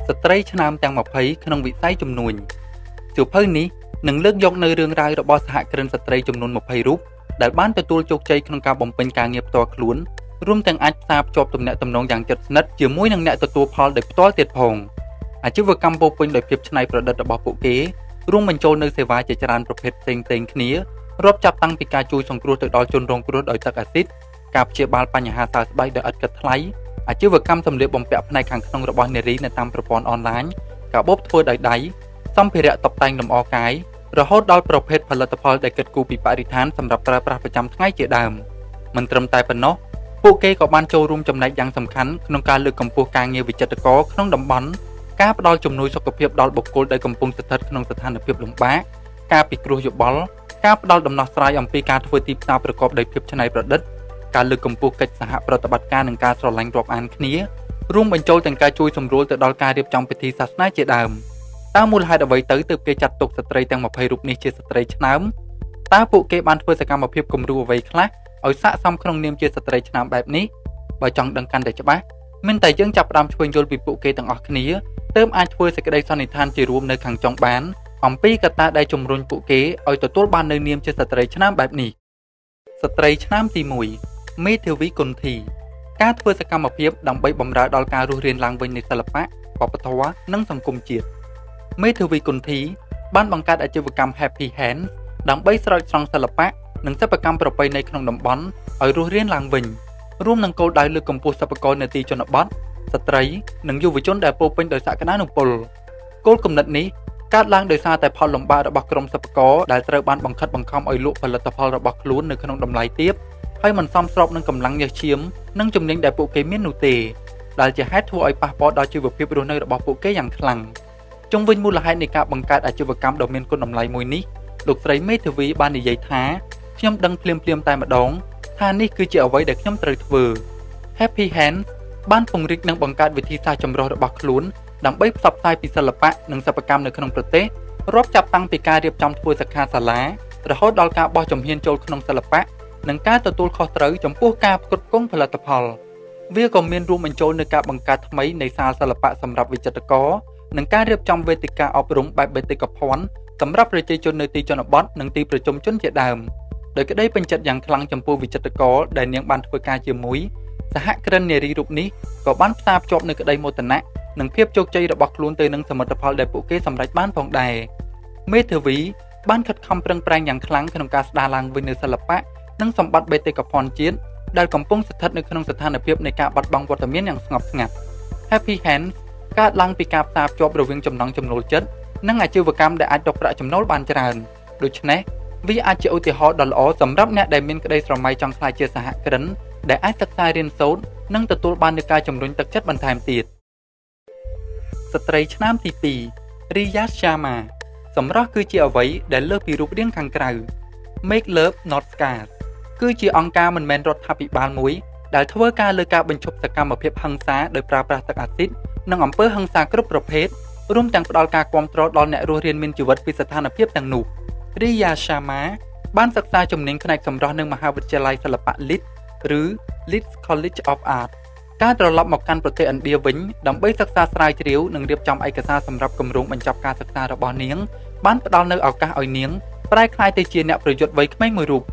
ស្ត្រីឆ្នើមទាំង20ក្នុងវិស័យជំនួញសៀវភៅនេះនឹងលើកយកនៅរឿងរ៉ាវរបស់សហគ្រិនស្ត្រីចំនួន20រូបដែលបានទទួលជោគជ័យក្នុងការបំពេញការងារផ្ទាល់ខ្លួនរួមទាំងអាចផ្សារភ្ជាប់ទំនាក់ទំនងយ៉ាងជិតស្និទ្ធជាមួយនឹងអ្នកទទួលផលដោយផ្ទាល់ទៀតផងអាជីវកម្មពោពេញដោយភាពច្នៃប្រឌិតរបស់ពួកគេរួមបញ្ចូលនៅសេវាជាច្រើនប្រភេទផ្សេងៗគ្នារាប់ចាប់តាំងពីការជួយសង្គ្រោះទៅដល់ជនរងគ្រោះដោយទឹកអាស៊ីតការព្យាបាលបញ្ហាសើស្បែកដោយឥតគិតថ្លៃអាជីវកម្មសម្លៀកបំពាក់ផ្នែកខាងក្នុងរបស់នារីនៅតាមប្រព័ន្ធអនឡាញការបូបធ្វើដោយដៃសម្ភារៈតុបតែងលម្អកាយរហូតដល់ប្រភេទផលិតផលដែលគិតគូរពីបរិស្ថានសម្រាប់ប្រើប្រាស់ប្រចាំថ្ងៃជាដើមមិនត្រឹមតែប៉ុណ្ណោះពួកគេក៏បានចូលរួមចំណែកយ៉ាងសំខាន់ក្នុងការលើកកម្ពស់ការងារវិចិត្រករក្នុងតំបន់ការផ្តល់ជំនួយសុខភាពដល់បុគ្គលដែលកំពុងស្ថិតក្នុងស្ថានភាពលំបាកការពិគ្រោះយោបល់ការផ្តល់ដំណោះស្រាយអំពីការធ្វើទីផ្សារប្រកបដោយភាពច្នៃប្រឌិតការលើកកម្ពស់កិច្ចសហប្រតិបត្តិការនិងការស្រឡាញ់រាប់អានគ្នារួមបញ្ចូលទាំងការជួយសម្រួលទៅដល់ការរៀបចំពិធីសាសនាជាដើមតើមូលហេតុអ្វីទៅទើបគេចាត់ទុកស្ត្រីទាំង20រូបនេះជាស្ត្រីឆ្នើមតើពួកគេបានធ្វើសកម្មភាពគំរូអ្វីខ្លះឲ្យស័ក្តិសមក្នុងនាមជាស្ត្រីឆ្នើមបែបនេះបើចង់ដឹងកាន់តែច្បាស់មានតែយើងចាប់ផ្ដើមឆ្វេងយល់ពីពួកគេទាំងអស់គ្នាទើបអាចធ្វើសេចក្តីសន្និដ្ឋានជារួមនៅខាងចុងបានអំពីកត្តាដែលជំរុញពួកគេឲ្យទទួលបាននៅនាមជាស្ត្រីឆ្នើមបែបនេះស្ត្រីឆ្នើមទី1មេធាវីគុន្ធីការធ្វើសកម្មភាពដើម្បីបម្រើដល់ការរស់រានឡើងវិញនៃសិល្បៈវប្បធម៌និងសង្គមជាតិមេធាវីគុន្ធីបានបង្កើតអាជីវកម្ម Happy Hands ដើម្បីស្រោចស្រង់សិល្បៈនិងសិប្បកម្មប្រពៃណីក្នុងតំបន់ឲ្យរស់រានឡើងវិញរួមនឹងគោលដៅលើកកម្ពស់សិប្បករនៅទីជនបទស្ត្រីនិងយុវជនដែលពោរពេញដោយសក្តានុពលគោលគំនិតនេះកើតឡើងដោយសារតែផលលំបាករបស់ក្រុមសិប្បករដែលត្រូវបានបង្ខិតបង្ខំឲ្យលក់ផលិតផលរបស់ខ្លួននៅក្នុងតម្លៃទាបហើយមិនសមស្របនឹងកម្លាំងញើសឈាមនិងជំនាញដែលពួកគេមាននោះទេដែលជាហេតុធ្វើឲ្យប៉ះពាល់ដល់ជីវភាពរស់នៅរបស់ពួកគេយ៉ាងខ្លាំងជុំវិញមូលហេតុនៃការបង្កើតអាជីវកម្មដ៏មានគុណតម្លៃមួយនេះលោកស្រីមេធាវីបាននិយាយថាខ្ញុំដឹងភ្លាមៗតែម្ដងថានេះគឺជាអ្វីដែលខ្ញុំត្រូវធ្វើ Happy Hands បានពង្រីកនិងបង្កើតវិធីសាស្ត្រចម្រុះរបស់ខ្លួនដើម្បីផ្សព្វផ្សាយពីសិល្បៈនិងសិប្បកម្មនៅក្នុងប្រទេសរាប់ចាប់តាំងពីការរៀបចំធ្វើសិក្ខាសាលារហូតដល់ការបោះជំហានចូលក្នុងសិល្បៈនិងការទទួលខុសត្រូវចំពោះការផ្គត់ផ្គង់ផលិតផលវាក៏មានរួមបញ្ចូលនូវការបង្កើតថ្មីនៃសាលសិល្បៈសម្រាប់វិចិត្រករនិងការរៀបចំវេទិកាអប់រំបែបបេតិកភណ្ឌសម្រាប់ប្រជាជននៅទីជនបទនិងទីប្រជុំជនជាដើមដោយក្តីពេញចិត្តយ៉ាងខ្លាំងចំពោះវិចិត្រករដែលនាងបានធ្វើការជាមួយសហគ្រិននារីរូបនេះក៏បានផ្សារភ្ជាប់នូវក្តីមោទនៈនិងភាពជោគជ័យរបស់ខ្លួនទៅនឹងសមិទ្ធផលដែលពួកគេសម្រេចបានផងដែរមេធាវីបានខិតខំប្រឹងប្រែងយ៉ាងខ្លាំងក្នុងការស្ដារឡើងវិញនូវសិល្បៈនិងសម្បត្តិបេតិកភណ្ឌជាតិដែលកំពុងស្ថិតនៅក្នុងស្ថានភាពនៃការបាត់បង់វត្តមានយ៉ាងស្ងប់ស្ងាត់ Happy Hands កើតឡើងពីការផ្សារភ្ជាប់រវាងចំណង់ចំណូលចិត្តនិងអាជីវកម្មដែលអាចរកប្រាក់ចំណូលបានច្រើនដូច្នេះវាអាចជាឧទាហរណ៍ដ៏ល្អសម្រាប់អ្នកដែលមានក្តីស្រមៃចង់ក្លាយជាសហគ្រិនដែលអាចសិក្សារៀនសូត្រនិងទទួលបាននូវការជំរុញទឹកចិត្តបន្ថែមទៀតស្ត្រីឆ្នើមទី2 Riya Sharma សម្រស់គឺជាអ្វីដែលលើសពីរូបរាងខាងក្រៅ Make Love Not Scars គឺជាអង្គការមិនមែនរដ្ឋាភិបាលមួយដែលធ្វើការលើការបញ្ឈប់សកម្មភាពហិង្សាដោយប្រើប្រាស់ទឹកអាស៊ីតនិងអំពើហិង្សាគ្រប់ប្រភេទរួមទាំងផ្ដល់ការគាំទ្រដល់អ្នករស់រានមានជីវិតពីស្ថានភាពទាំងនោះ Riya Sharma បានសិក្សាជំនាញផ្នែកសម្រស់នៅមហាវិទ្យាល័យសិល្បៈ Leeds ឬ Leeds College of Art ការត្រឡប់មកកាន់ប្រទេសឥណ្ឌាវិញដើម្បីសិក្សាស្រាវជ្រាវនិងរៀបចំឯកសារសម្រាប់គម្រោងបញ្ចប់ការសិក្សារបស់នាងបានផ្ដល់នូវឱកាសឲ្យនាងប្រែក្លាយទៅជាអ្នកប្រយុទ្ធវ័យក្មេងមួយរូប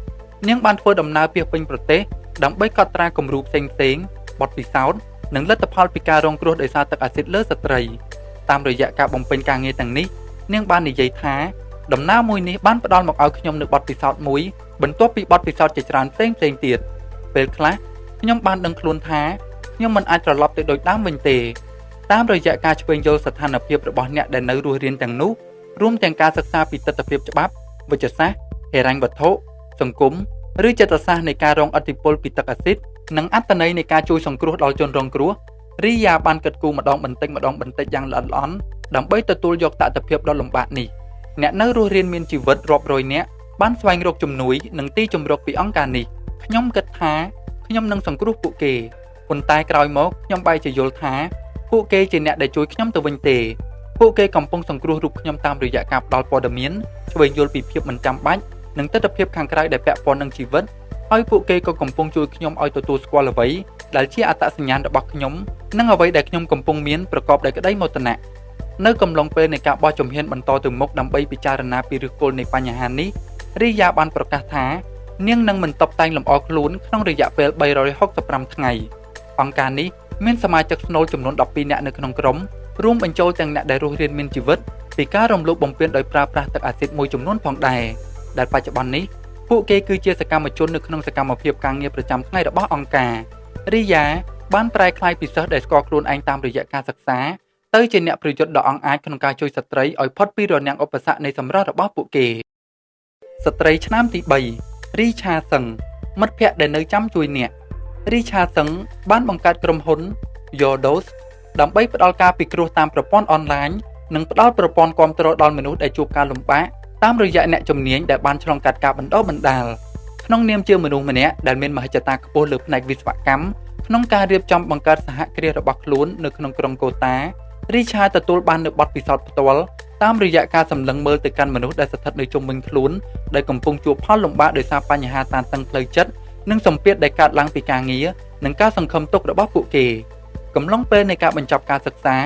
នាងបានធ្វើដំណើរពាសពេញប្រទេសដើម្បីកត់ត្រាគំរូផ្សេងៗបទពិសោធន៍និងលទ្ធផលពីការរងគ្រោះដោយសារទឹកអាស៊ីតលើស្ត្រីតាមរយៈការបំពេញការងារទាំងនេះនាងបាននិយាយថាដំណើរមួយនេះបានផ្ដល់មកឲ្យខ្ញុំនូវបទពិសោធន៍មួយបន្ទាប់ពីបទពិសោធន៍ជាច្រើនផ្សេងៗទៀតពេលខ្លះខ្ញុំបានដឹងខ្លួនថាខ្ញុំមិនអាចត្រឡប់ទៅដូចដើមវិញទេតាមរយៈការឆ្វេងយល់ស្ថានភាពរបស់អ្នកដែលនៅរស់រានទាំងនោះរួមទាំងការសិក្សាពីទស្សនវិជ្ជាច្បាប់វិទ្យាសាស្ត្រហិរញ្ញវត្ថុសង្គមឬចិត្តសាស្ត្រនៃការរងឥទ្ធិពលពីទឹកអាស៊ីតនិងអត្ថន័យនៃការជួយសង្គ្រោះដល់ជនរងគ្រោះរីយ៉ាបានគិតគូរម្ដងបន្តិចយ៉ាងល្អិតល្អន់ដើម្បីទទួលយកតថភាពដ៏លំបាកនេះអ្នកនៅរស់រានមានជីវិតរាប់រយនាក់បានស្វែងរកជំនួយនិងទីជម្រកពីអង្គការនេះខ្ញុំគិតថាខ្ញុំនឹងសង្គ្រោះពួកគេប៉ុន្តែក្រោយមកខ្ញុំបែរជាយល់ថាពួកគេជាអ្នកដែលជួយខ្ញុំទៅវិញទេពួកគេកំពុងសង្គ្រោះរូបខ្ញុំតាមរយៈការផ្ដល់ព័ត៌មានឆ្វេងយល់ពីភាពមិនចាំបាច់និងទស្សនវិជ្ជាខាងក្រៅដែលពាក់ព័ន្ធនឹងជីវិតហើយពួកគេក៏កំពុងជួយខ្ញុំឲ្យទទួលស្គាល់អ្វី ដែលជាអត្តសញ្ញាណរបស់ខ្ញុំនិងអ្វីដែលខ្ញុំកំពុងមានប្រកបដោយក្តីមោទនៈនៅកំឡុងពេលនៃការបោះជំហានបន្តទៅមុខដើម្បីពិចារណាពីឫសគល់នៃបញ្ហានេះរីយ៉ាបានប្រកាសថានាងនឹងមិនតុបតែងលម្អខ្លួនក្នុងរយៈពេល365ថ្ងៃអង្គការនេះមានសមាជិកស្នូលចំនួន12នាក់នៅក្នុងក្រុមរួមបញ្ចូលទាំងអ្នកដែលរស់រានមានជីវិតពីការរំលោភបំពានដោយប្រើប្រាស់ទឹកអាស៊ីតមួយចំនួនផងដែរដែលបច្ចុប្បន្ននេះពួកគេគឺជាសកម្មជននៅក្នុងសកម្មភាពការងារប្រចាំថ្ងៃរបស់អង្គការរីយ៉ាបានប្រែក្លាយពីសិស្សដែលស្គាល់ខ្លួនឯងតាមរយៈការសិក្សាទៅជាអ្នកប្រយុទ្ធដ៏អង់អាចក្នុងការជួយស្ត្រីឲ្យផុតពីរនាំងឧបសគ្គនៃសម្រស់របស់ពួកគេស្ត្រីឆ្នាំទី3រីឆាសឹងមិត្តភ័ក្តិដែលនៅចាំជួយអ្នករីឆាសឹងបានបង្កើតក្រុមហ៊ុន Yodos ដើម្បីផ្ដល់ការពិគ្រោះតាមប្រព័ន្ធអនឡាញនិងផ្ដល់ប្រព័ន្ធគាំទ្រដល់មនុស្សដែលជួបការលំបាកតាមរយៈអ្នកជំនាញដែលបានឆ្លងកាត់ការបណ្ដុះបណ្ដាលក្នុងនាមជាមនុស្សម្នាក់ដែលមានមហិច្ឆតាខ្ពស់លើផ្នែកវិស្វកម្មក្នុងការរៀបចំបង្កើតសហគ្រាសរបស់ខ្លួននៅក្នុងក្រុងកូតារីឆាទទួលបាននូវបទពិសោធន៍ផ្ទាល់តាមរយៈការសម្លឹងមើលទៅកាន់មនុស្សដែលស្ថិតនៅជុំវិញខ្លួនដែលកំពុងជួបផលលំបាកដោយសារបញ្ហាតានតឹងផ្លូវចិត្តនិងសម្ពាធដែលកើតឡើងពីការងារនិងការសង្ឃឹមទុករបស់ពួកគេកំឡុងពេលនៃការបញ្ចប់ការសិក្សា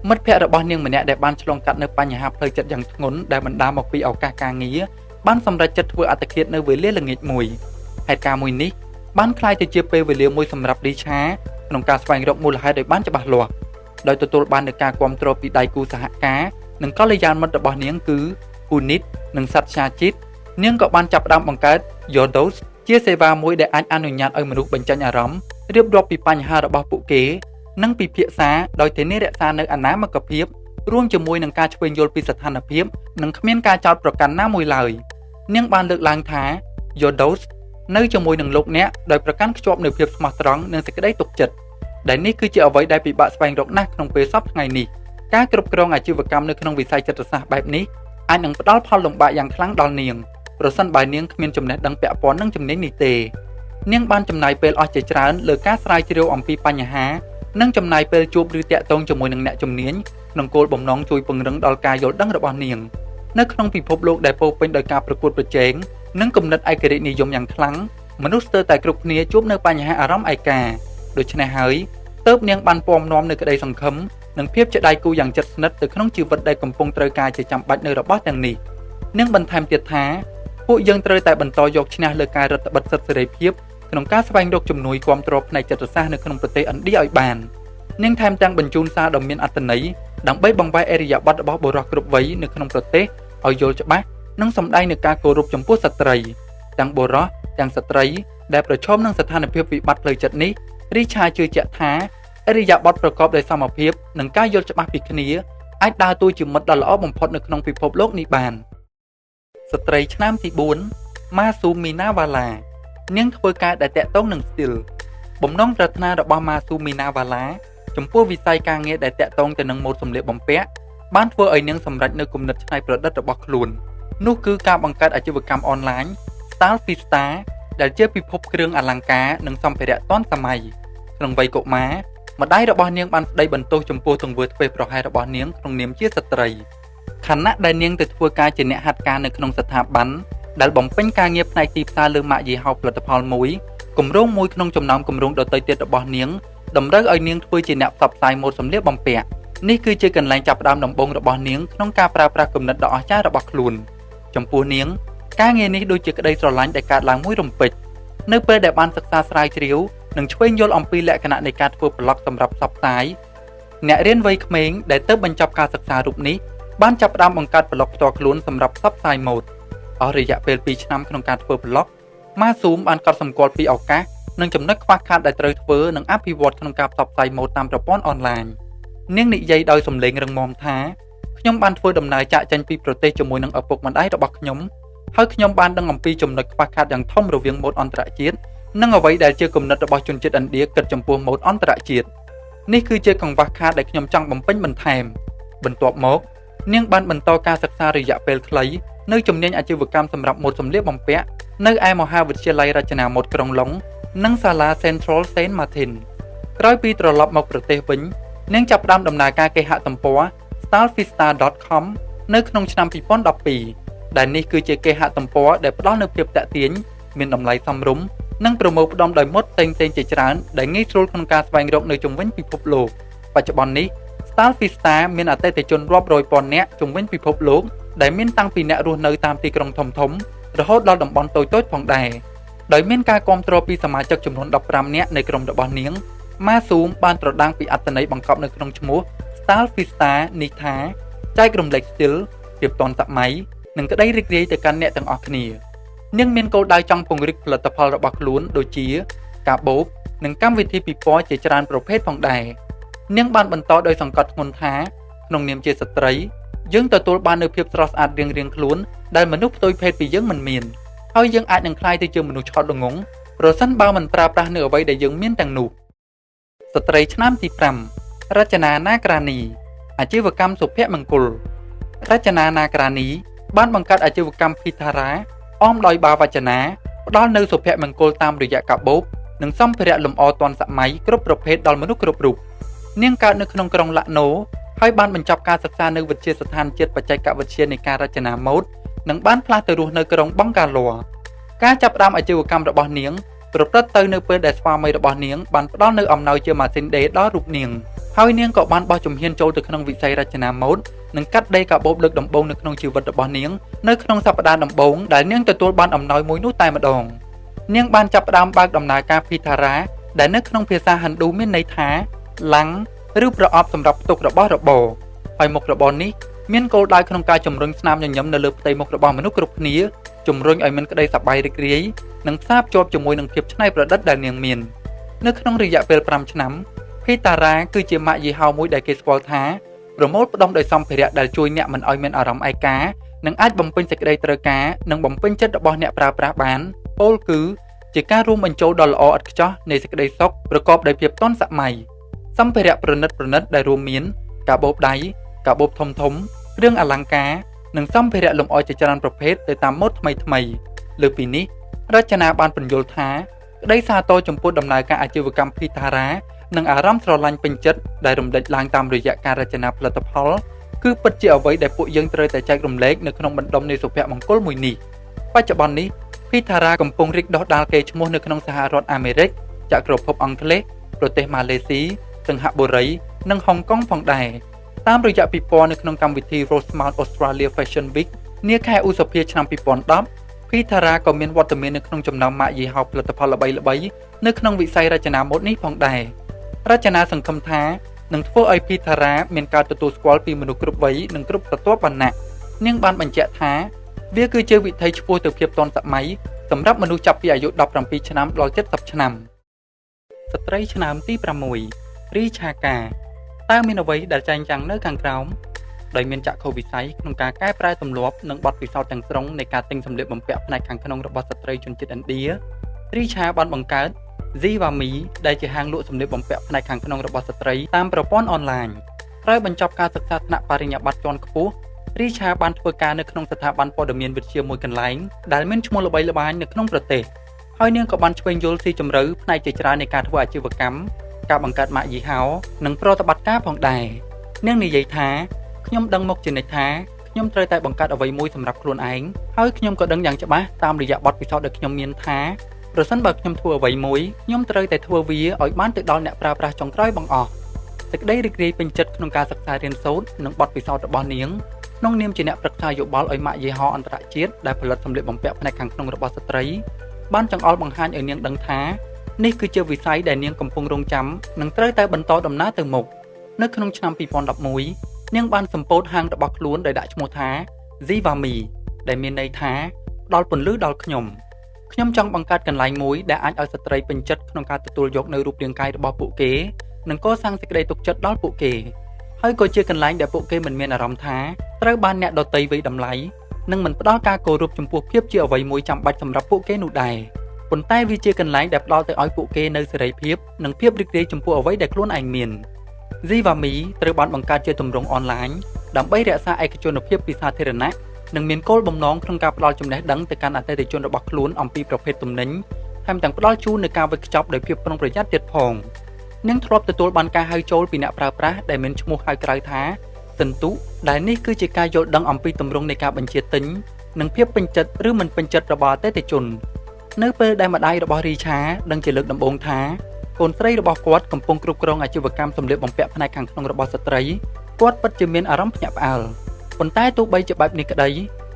មិត្តភ័ក្តិរបស់នាងម្នាក់ដែលបានឆ្លងកាត់នូវបញ្ហាផ្លូវចិត្តយ៉ាងធ្ងន់ដែលបណ្ដាលមកពីឱកាសការងារបានសម្រេចចិត្តធ្វើអត្តឃាតនៅវេលាល្ងាចមួយហេតុការណ៍មួយនេះបានក្លាយទៅជាពេលវេលាមួយសម្រាប់រីឆាក្នុងការស្វែងរកមូលហេតុឲ្យបានច្បាស់លាស់ដោយទទួលបាននូវការគាំទ្រពីដៃគូសហការនិងកល្យានមិត្តរបស់នាងគឺគូនីតនិងសាត់ឆាជីតនាងក៏បានចាប់ផ្ដើមបង្កើត Yodos ជាសេវាមួយដែលអាចអនុញ្ញាតឲ្យមនុស្សបញ្ចេញអារម្មណ៍រៀបរាប់ពីបញ្ហារបស់ពួកគេនិងពិភាក្សាដោយធានារក្សានូវអនាមកភាពរួមជាមួយនឹងការឆ្វេងយល់ពីស្ថានភាពនិងគ្មានការចោទប្រកាន់ណាមួយឡើយនាងបានលើកឡើងថា Yodos នៅជាមួយនឹងលោកអ្នកដោយប្រកាន់ខ្ជាប់នូវភាពស្មោះត្រង់និងសេចក្តីទុកចិត្តដែលនេះគឺជាអ្វីដែលពិបាកស្វែងរកណាស់ក្នុងពេលសពថ្ងៃនេះការគ្រប់គ្រងអាជីវកម្មនៅក្នុងវិស័យចិត្តសាស្ត្របែបនេះអាចនឹងផ្ដល់ផលលំបាកយ៉ាងខ្លាំងដល់នាងប្រសិនបើនាងគ្មានចំណេះដឹងពាក់ព័ន្ធនឹងជំនាញនេះទេនាងបានចំណាយពេលអស់ជាច្រើនលើការស្រាវជ្រាវអំពីបញ្ហានិងចំណាយពេលជួបឬតាក់ទងជាមួយនឹងអ្នកជំនាញក្នុងគោលបំណងជួយពង្រឹងដល់ការយល់ដឹងរបស់នាងនៅក្នុងពិភពលោកដែលពោរពេញដោយការប្រកួតប្រជែងនិងគំនិតឯករាជ្យនិយមយ៉ាងខ្លាំងមនុស្សស្ទើរតែគ្រប់គ្នាជួបនៅបញ្ហាអារម្មណ៍ឯកាដូច្នេះហើយទើបនាងបានពំនាំនៅក្តីសង្ឃឹមនិងភាពជាដៃគូយ៉ាងជិតស្និទ្ធទៅក្នុងជីវិតដែលកំពុងត្រូវការជាចាំបាច់នៅរបស់ទាំងនេះនាងបន្ថែមទៀតថាពួកយើងត្រូវតែបន្តយកឈ្នះលើការរឹតបន្តឹងសិទ្ធិសេរីភាពក្នុងការស្វែងរកជំនួយគាំទ្រផ្នែកចិត្តសាស្ត្រនៅក្នុងប្រទេសឥណ្ឌាឲ្យបាននាងថែមទាំងបញ្ជូនសារដ៏មានអត្ថន័យដើម្បីបង្វែរឥរិយាបថរបស់បុរសគ្រប់វ័យនៅក្នុងប្រទេសឲ្យយល់ច្បាស់និងសម្ដែងនូវការគោរពចំពោះស្ត្រីទាំងបុរសទាំងស្ត្រីដែលប្រឈមនឹងស្ថានភាពវិបត្តិផ្លូវចិត្តនេះរីឆាជឿជាក់ថាឥរិយាបថប្រកបដោយសមភាពនិងការយល់ច្បាស់ពីគ្នាអាចដើរតួជាមិត្តដ៏ល្អបំផុតនៅក្នុងពិភពលោកនេះបានស្ត្រីឆ្នាំទី4ម៉ាស៊ូមីណាវ៉ាឡានាងធ្វើការដែលតាក់ទងនឹងស្ទីលបំណងប្រាថ្នារបស់ម៉ាស៊ូមីណាវ៉ាឡាចំពោះវិស័យការងារដែលតាក់ទងទៅនឹងម៉ូដសម្លៀកបំពាក់បានធ្វើឲ្យនាងសម្រេចនូវគំនិតច្នៃប្រឌិតរបស់ខ្លួននោះគឺការបង្កើតអាជីវកម្មអនឡាញ Stylefista ដែលជាពិភពគ្រឿងអលង្ការនិងសម្ភារៈទាន់សម័យក្នុងវ័យកុមារម្ដាយរបស់នាងបានស្ដីបន្ទោសចំពោះទង្វើធ្វេសប្រហែសរបស់នាងក្នុងនាមជាស្ត្រីខណៈដែលនាងទៅធ្វើការជាអ្នកហាត់ការនៅក្នុងស្ថាប័នដែលបំពេញការងារផ្នែកទីផ្សារលើម៉ាកយីហោផលិតផលមួយគម្រោងមួយក្នុងចំណោមគម្រោងដទៃទៀតរបស់នាងតម្រូវឲ្យនាងធ្វើជាអ្នកផ្សព្វផ្សាយម៉ូដសម្លៀកបំពាក់នេះគឺជាកន្លែងចាប់ផ្ដើមដំបូងរបស់នាងក្នុងការប្រើប្រាស់គំនិតដ៏អស្ចារ្យរបស់ខ្លួនចំពោះនាងការងារនេះដូចជាក្តីស្រឡាញ់ដែលកើតឡើងមួយរំពេចនៅពេលដែលបានសិក្សាស្រាវជ្រាវនិងឆ្វេងយល់អំពីលក្ខណៈនៃការធ្វើប្លុកសម្រាប់ផ្សព្វផ្សាយអ្នករៀនវ័យក្មេងដែលទើបបញ្ចប់ការសិក្សារូបនេះបានចាប់ផ្ដើមបង្កើតប្លុកផ្ទាល់ខ្លួនសម្រាប់ផ្សព្វផ្សាយម៉ូដអស់រយៈពេល2ឆ្នាំក្នុងការធ្វើប្លុកម៉ាស៊ូមបានកត់សម្គាល់ពីឱកាសនិងចំណុចខ្វះខាតដែលត្រូវធ្វើនិងអភិវឌ្ឍក្នុងការផ្សព្វផ្សាយម៉ូដតាមប្រព័ន្ធអនឡាញនាងនិយាយដោយសំឡេងរឹងមាំថាខ្ញុំបានធ្វើដំណើរចាកចេញពីប្រទេសជាមួយនឹងឪពុកម្ដាយរបស់ខ្ញុំហើយខ្ញុំបានដឹងអំពីចំណុចខ្វះខាតយ៉ាងធំរវាងម៉ូដអន្តរជាតិនិងអ្វីដែលជាគំនិតរបស់ជនជាតិឥណ្ឌាគិតចំពោះម៉ូដអន្តរជាតិនេះគឺជាកង្វះខាតដែលខ្ញុំចង់បំពេញបន្ថែមបន្ទាប់មកនាងបានបន្តការសិក្សារយៈពេលខ្លីនៅជំនាញអាជីវកម្មសម្រាប់ម៉ូដសម្លៀកបំពាក់នៅឯមហាវិទ្យាល័យរចនាម៉ូដក្រុងឡុងនិងសាលា Central Saint Martin ក្រោយពីត្រឡប់មកប្រទេសវិញនាងចាប់ផ្ដើមដំណើរការគេហទំព័រ stylefista.com នៅក្នុងឆ្នាំ2012ដែលនេះគឺជាគេហទំព័រដែលផ្ដល់នូវភាពទាក់ទាញមានតម្លៃសមរម្យ និងប្រមូលផ្ដុំដោយមុតផ្សេងៗជាច្រើនដែលងាយស្រួលក្នុងការស្វែងរកនៅជុំវិញពិភពលោកបច្ចុប្បន្ននេះ Stalvista មានអតិថិជនរាប់រយពាន់នាក់ជុំវិញពិភពលោកដែលមានតាំងពីអ្នករស់នៅតាមទីក្រុងធំៗរហូតដល់តំបន់តូចៗផងដែរដោយមានការគាំទ្រពីសមាជិកចំនួន15នាក់នៃក្រុមរបស់នាង Mazoom បានប្រដាំងពីអត្ថន័យបង្កប់នៅក្នុងឈ្មោះ Stalvista នេះថាចែករំលែកស្ទីលភាពទាន់សម័យនិងក្តីរីករាយទៅកាន់អ្នកទាំងអស់គ្នានាងមានគោលដៅចង់ពង្រីកផលិតផលរបស់ខ្លួនដូចជាកាបូបនិងកម្មវិធីពិព័រណ៍ជាច្រើនប្រភេទផងដែរនាងបានបន្តដោយសង្កត់ធ្ងន់ថាក្នុងនាមជាស្ត្រីយើងទទួលបាននូវភាពស្រស់ស្អាតរៀងៗខ្លួនដែលមនុស្សផ្ទុយភេទពីយើងមិនមានហើយយើងអាចនឹងក្លាយទៅជាមនុស្សឆោតល្ងង់ប្រសិនបើមិនប្រើប្រាស់នូវអ្វីដែលយើងមានទាំងនោះស្ត្រីឆ្នាំទី5រចនាណាក្រានីអាជីវកម្មសុភមង្គលរចនាណាក្រានីបានបង្កើតអាជីវកម្មភីតារ៉ាអមដោយបាវចនាផ្ដល់នូវសុភមង្គលតាមរយៈកាបូបនិងសម្ភារៈលម្អទាន់សម័យគ្រប់ប្រភេទដល់មនុស្សគ្រប់រូបនាងកើតនៅក្នុងក្រុងឡាក់ណូហើយបានបញ្ចប់ការសិក្សានៅវិទ្យាស្ថានជាតិបច្ចេកវិទ្យានៃការរចនាម៉ូដនិងបានផ្លាស់ទៅរស់នៅក្រុងបង់កាឡូការចាប់ផ្ដើមអាជីវកម្មរបស់នាងប្រព្រឹត្តទៅនៅពេលដែលស្វាមីរបស់នាងបានផ្ដល់នូវអំណោយជាម៉ាស៊ីនដេរដល់រូបនាងហើយនាងក៏បានបោះជំហានចូលទៅក្នុងវិស័យរចនាម៉ូដនិងកាត់ដេរកាបូបលើកដំបូងនៅក្នុងជីវិតរបស់នាងនៅក្នុងសប្តាហ៍ដំបូងដែលនាងទទួលបានអំណោយមួយនោះតែម្ដងនាងបានចាប់ផ្ដើមបើកដំណើរការភីតារ៉ាដែលនៅក្នុងភាសាហិណ្ឌូមានន័យថាឡាំងឬប្រអប់សម្រាប់ផ្ទុករបស់របរហើយមុខរបរនេះមានគោលដៅក្នុងការជំរុញស្នាមញញឹមនៅលើផ្ទៃមុខរបស់មនុស្សគ្រប់គ្នាជំរុញឲ្យមានក្តីសប្បាយរីករាយនិងផ្សារភ្ជាប់ជាមួយនឹងភាពច្នៃប្រឌិតដែលនាងមាននៅក្នុងរយៈពេល5ឆ្នាំភីតារ៉ាគឺជាម៉ាកយីហោមួយដែលគេស្គាល់ថាប្រមូលផ្ដុំដោយសម្ភារៈដែលជួយអ្នកមិនឲ្យមានអារម្មណ៍ឯកានិងអាចបំពេញសេចក្តីត្រូវការនិងបំពេញចិត្តរបស់អ្នកប្រើប្រាស់បានពោលគឺជាការរួមបញ្ចូលដ៏ល្អឥតខ្ចោះនៃសេចក្តីសុខប្រកបដោយភាពទាន់សម័យសម្ភារៈប្រណិតដែលរួមមានកាបូបដៃកាបូបធំគ្រឿងអលង្ការនិងសម្ភារៈលម្អជាច្រើនប្រភេទទៅតាមម៉ូដថ្មីលើពីនេះរចនាបានពន្យល់ថាក្តីសាទរចំពោះដំណើរការអាជីវកម្មភីតារ៉ានិងអារម្មណ៍ស្រឡាញ់ពេញចិត្តដែលរំលេចឡើងតាមរយៈការរចនាផលិតផលគឺពិតជាអ្វីដែលពួកយើងត្រូវតែចែករំលែកនៅក្នុងបណ្ដុំនៃសុភមង្គលមួយនេះបច្ចុប្បន្ននេះភីតារ៉ាកំពុងរីកដុះដាលកេរ្តិ៍ឈ្មោះនៅក្នុងសហរដ្ឋអាមេរិកចក្រភពអង់គ្លេសប្រទេសម៉ាឡេស៊ីសិង្ហបុរីនិងហុងកុងផងដែរតាមរយៈពិព័រណ៍នៅក្នុងកម្មវិធី Rosemount Australia Fashion Week នាខែឧសភាឆ្នាំ2010ភីតារ៉ាក៏មានវត្តមាននៅក្នុងចំណោមម៉ាកយីហោផលិតផលល្បីៗនៅក្នុងវិស័យរចនាម៉ូដនេះផងដែររចនាសង្ឃឹមថានឹងធ្វើឲ្យភីតារ៉ាមានការទទួលស្គាល់ពីមនុស្សគ្រប់វ័យនិងគ្រប់ស្រទាប់វណ្ណៈនាងបានបញ្ជាក់ថាវាគឺជាវិថីឆ្ពោះទៅភាពទាន់សម័យសម្រាប់មនុស្សចាប់ពីអាយុ17ឆ្នាំដល់70ឆ្នាំស្ត្រីឆ្នាំទី6រីឆាកាតើមានអ្វីដែលចែងចាំងនៅខាងក្រោមដោយមានចក្ខុវិស័យក្នុងការកែប្រែទម្លាប់និងបទពិសោធន៍ទាំងស្រុងនៃការទិញសម្លៀកបំពាក់ផ្នែកខាងក្នុងរបស់ស្ត្រីជនជាតិឥណ្ឌារីឆាបានបង្កើត Zivame ដែលជាហាងលក់សម្លៀកបំពាក់ផ្នែកខាងក្នុងរបស់ស្ត្រីតាមប្រព័ន្ធអនឡាញត្រូវបញ្ចប់ការសិក្សាថ្នាក់បរិញ្ញាបត្រជាន់ខ្ពស់រីឆាបានធ្វើការនៅក្នុងស្ថាប័នព័ត៌មានវិទ្យាមួយកន្លែងដែលមានឈ្មោះល្បីល្បាញនៅក្នុងប្រទេសហើយនាងក៏បានឆ្វេងយល់ស៊ីជម្រៅផ្នែកជាច្រើននៃការធ្វើអាជីវកម្មការបង្កើតម៉ាកយីហោនិងប្រតិបត្តិការផងដែរនាងនិយាយថាខ្ញុំដឹងមកជានិច្ចថាខ្ញុំត្រូវតែបង្កើតអ្វីមួយសម្រាប់ខ្លួនឯងហើយខ្ញុំក៏ដឹងយ៉ាងច្បាស់តាមរយៈបទពិសោធន៍ដែលខ្ញុំមានថាប្រសិនបើខ្ញុំធ្វើអ្វីមួយខ្ញុំត្រូវតែធ្វើវាឲ្យបានទៅដល់អ្នកប្រើប្រាស់ចុងក្រោយបង្អស់សេចក្តីរីករាយពេញចិត្តក្នុងការសិក្សារៀនសូត្រនិងបទពិសោធន៍របស់នាងក្នុងនាមជាអ្នកប្រឹក្សាយោបល់ឲ្យម៉ាកយីហោអន្តរជាតិដែលផលិតសម្លៀកបំពាក់ផ្នែកខាងក្នុងរបស់ស្ត្រីបានចង្អុលបង្ហាញឲ្យនាងដឹងថានេះគឺជាវិស័យដែលនាងកំពុងរង់ចាំនិងត្រូវតែបន្តដំណើរទៅមុខនៅក្នុងឆ្នាំ2011នាងបានសម្ពោធហាងរបស់ខ្លួនដោយដាក់ឈ្មោះថា Zivame ដែលមានន័យថាដល់ពន្លឺដល់ខ្ញុំចង់បង្កើតកន្លែងមួយដែលអាចឲ្យស្ត្រីពេញចិត្តក្នុងការទទួលយកនៅរូបរាងកាយរបស់ពួកគេនិងកសាងសេចក្តីទុកចិត្តដល់ពួកគេហើយក៏ជាកន្លែងដែលពួកគេមិនមានអារម្មណ៍ថាត្រូវបានអ្នកដទៃវាយតម្លៃនិងមិនផ្ដល់ការគោរពចំពោះភាពជាអ្វីមួយចាំបាច់សម្រាប់ពួកគេនោះដែរប៉ុន្តែវាជាកន្លែងដែលផ្ដល់ទៅឲ្យពួកគេនៅសេរីភាពនិងភាពរីករាយចំពោះអ្វីដែលខ្លួនឯងមាន Zivame ត្រូវបានបង្កើតជាទម្រង់អនឡាញដើម្បីរក្សាឯកជនភាពពីសាធារណៈនិងមានគោលបំណងក្នុងការផ្ដល់ចំណេះដឹងទៅកាន់អតិថិជនរបស់ខ្លួនអំពីប្រភេទទំនិញថែមទាំងផ្ដល់ជូននូវការវេចខ្ចប់ដោយភាពប្រុងប្រយ័ត្នទៀតផងនាងធ្លាប់ទទួលបានការហៅចូលពីអ្នកប្រើប្រាស់ដែលមានឈ្មោះហៅក្រៅថាសន្ទុដែលនេះគឺជាការយល់ដឹងអំពីទម្រង់នៃការបញ្ជាទិញនិងភាពពេញចិត្តឬមិនពេញចិត្តរបស់អតិថិជន នៅពេលដែលម្ដាយរបស់រីឆាដឹងជាលើកដំបូងថាកូនស្រីរបស់គាត់កំពុងគ្រប់គ្រងអាជីវកម្មសម្លៀកបំពាក់ផ្នែកខាងក្នុងរបស់ស្ត្រីគាត់ពិតជាមានអារម្មណ៍ភ្ញាក់ផ្អើលប៉ុន្តែទោះបីជាបែបនេះក្តី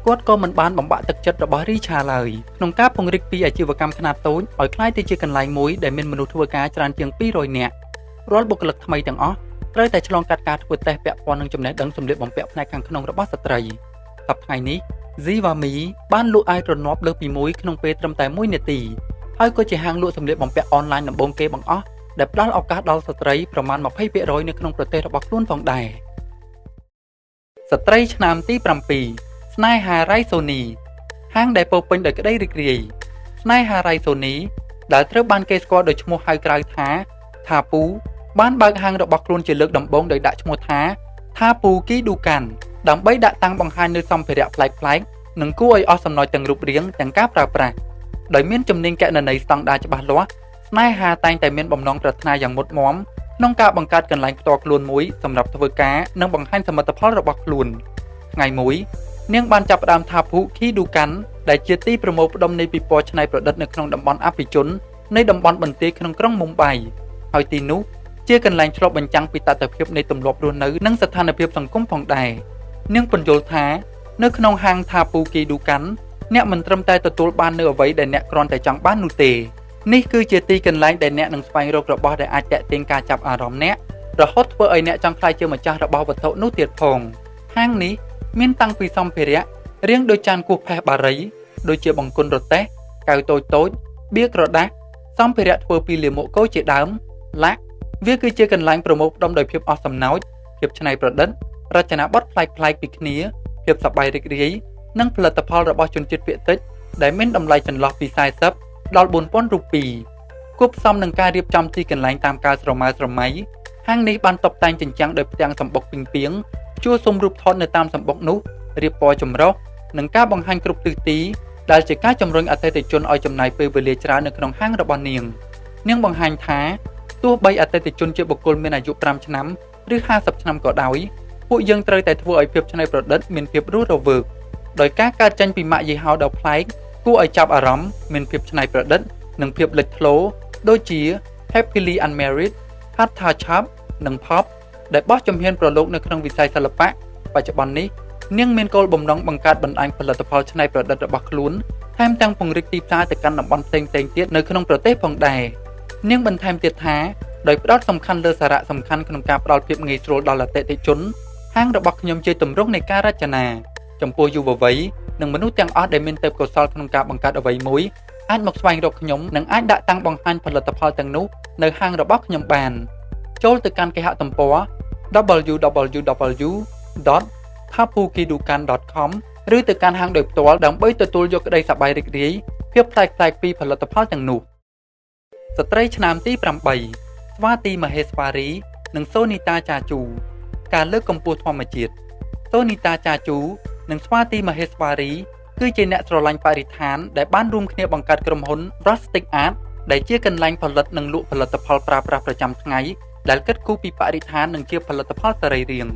គាត់ក៏មិនបានបំបាក់ទឹកចិត្តរបស់រីឆាឡើយក្នុងការពង្រីកពីអាជីវកម្មខ្នាតតូចឲ្យក្លាយទៅជាកន្លែងមួយដែលមានមនុស្សធ្វើការច្រើនជាង200នាក់រាល់បុគ្គលិកថ្មីទាំងអស់ត្រូវតែឆ្លងកាត់ការធ្វើតេស្តពាក់ព័ន្ធនឹងចំណេះដឹងសម្លៀកបំពាក់ផ្នែកខាងក្នុងរបស់ស្ត្រីសប្តាហ៍ថ្ងៃនេះ Zivame បានលក់អាយទ្រនាប់លើសពី1ក្នុងពេលត្រឹមតែ1នាទីហើយក៏ជាហាងលក់សម្លៀកបំពាក់អនឡាញដំបូងគេបង្អស់ដែលផ្ដល់ឱកាសដល់ស្ត្រីប្រមាណ 20% នៅក្នុងប្រទេសរបស់ខ្លួនផងដែរស្ត្រីឆ្នាំទី7ស្នេហារ៉ៃសូនីហាងដែលពោពេញដោយក្តីរីករាយស្នេហារ៉ៃសូនីដែលត្រូវបានគេស្គាល់ដោយឈ្មោះហៅក្រៅថា Thapu បានបើកហាងរបស់ខ្លួនជាលើកដំបូងដោយដាក់ឈ្មោះថា Thapu Kidukan ដើម្បីដាក់តាំងបង្ហាញនូវសម្ភារៈប្លែកៗនិងគួរឲ្យអស់សំណើចទាំងរូបរាងទាំងការប្រើប្រាស់ដោយមានជំនាញគណនេយ្យស្តង់ដារច្បាស់លាស់ស្នេហាតែងតែមានបំណងប្រាថ្នាយ៉ាងមុតមាំក្នុងការបង្កើតកន្លែងផ្ទាល់ខ្លួនមួយសម្រាប់ធ្វើការនិងបង្ហាញសមិទ្ធផលរបស់ខ្លួនថ្ងៃមួយនាងបានចាប់ផ្ដើមThapu Kidukanដែលជាទីប្រមូលផ្ដុំនៃពិព័រណ៍ច្នៃប្រឌិតនៅក្នុងតំបន់អភិជននៃតំបន់បន្ទាយក្នុងក្រុងមុំបៃហើយទីនោះជាកន្លែងឆ្លុះបញ្ចាំងពីតថភាពនៃទម្លាប់រស់នៅនិងស្ថានភាពសង្គមផងដែរនាងពន្យល់ថានៅក្នុងហាងThapu Kidukanអ្នកមិនត្រឹមតែទទួលបាននូវអ្វីដែលអ្នកគ្រាន់តែចង់បាននោះទេនេះគឺជាទីកន្លែងដែលអ្នកនឹងស្វែងរករបស់ដែលអាចទាក់ទាញការចាប់អារម្មណ៍អ្នករហូតធ្វើឲ្យអ្នកចង់ក្លាយជាម្ចាស់របស់វត្ថុនោះទៀតផងហាងនេះមានតាំងពីសម្ភារៈរាងដូចចានគោះផេះបារីដូចជាបង្គន់រទេះកៅតូចៗបៀក្រដាសសម្ភារៈធ្វើពីលាមកគោជាដើមឡាក់វាគឺជាកន្លែងប្រមូលផ្ដុំដោយភាពអស់សំណោចភាពច្នៃប្រឌិតរចនាបថប្លែកៗពីគ្នាភាពសប្បាយរីករាយនិងផលិតផលរបស់ជនជាតិភាគតិចដែលមានតម្លៃចន្លោះពី40ដល់4000រូបៀគួបផ្សំនឹងការរៀបចំទីកន្លែងតាមការស្រមើស្រមៃហាងនេះបានតុបតែងជញ្ជាំងដោយផ្ទាំងសម្បុកពីងពីងជួរសុំរូបថតនៅតាមសម្បុកនោះរៀបពណ៌ចម្រុះនិងការបង្ហាញគ្រប់ទិសទីដែលជាការជំរុញអតិថិជនឲ្យចំណាយពេលវេលាច្រើននៅក្នុងហាងរបស់នាងបង្ហាញថាទោះបីអតិថិជនជាបុគ្គលមានអាយុ5ឆ្នាំឬ50ឆ្នាំក៏ដោយពួកយើងត្រូវតែធ្វើឲ្យភាពច្នៃប្រឌិតមានភាពរស់រវើកដោយការកើតចេញពីម៉ាកយីហោដ៏ប្លែកគួរឲ្យចាប់អារម្មណ៍មានភាពច្នៃប្រឌិតនិងភាពលេចធ្លោដូចជា Happily Unmarried, Hatha Chap និង Pop ដែលបោះជំហានប្រឡូកនៅក្នុងវិស័យសិល្បៈបច្ចុប្បន្ននេះនាងមានគោលបំណងបង្កើតបណ្ដាញផលិតផលច្នៃប្រឌិតរបស់ខ្លួនថែមទាំងពង្រីកទីផ្សារទៅកាន់តំបន់ផ្សេងៗទៀតនៅក្នុងប្រទេសផងដែរនាងបន្ថែមទៀតថាដោយផ្ដោតសំខាន់លើសារៈសំខាន់ក្នុងការផ្ដល់ភាពងាយស្រួលដល់អតិថិជនហាងរបស់ខ្ញុំជាទម្រង់នៃការរចនាចំពោះយុវវ័យនិងមនុស្សទាំងអស់ដែលមានទេពកោសល្យក្នុងការបង្កើតអ្វីមួយអាចមកស្វែងរកខ្ញុំនិងអាចដាក់តាំងបង្ហាញផលិតផលទាំងនោះនៅហាងរបស់ខ្ញុំបានចូលទៅកាន់គេហទំព័រ www.thapukidukan.com ឬទៅកាន់ហាងដោយផ្ទាល់ដើម្បីទទួលយកក្តីសប្បាយរីករាយភាពប្លែកៗពីផលិតផលទាំងនោះស្ត្រីឆ្នាំទី8ស្វាទីមហេស្វារីនិងសូនីតាចាជូការលើកកម្ពស់ធម្មជាតិសូនីតាចាជូនិងស្វាទីមហេស្វារីគឺជាអ្នកស្រឡាញ់បរិស្ថានដែលបានរួមគ្នាបង្កើតក្រុមហ៊ុន Rustic Art ដែលជាកន្លែងផលិតនិងលក់ផលិតផលប្រើប្រាស់ប្រចាំថ្ងៃដែលគិតគូរពីបរិស្ថាននិងជាផលិតផលសរីរាង្គ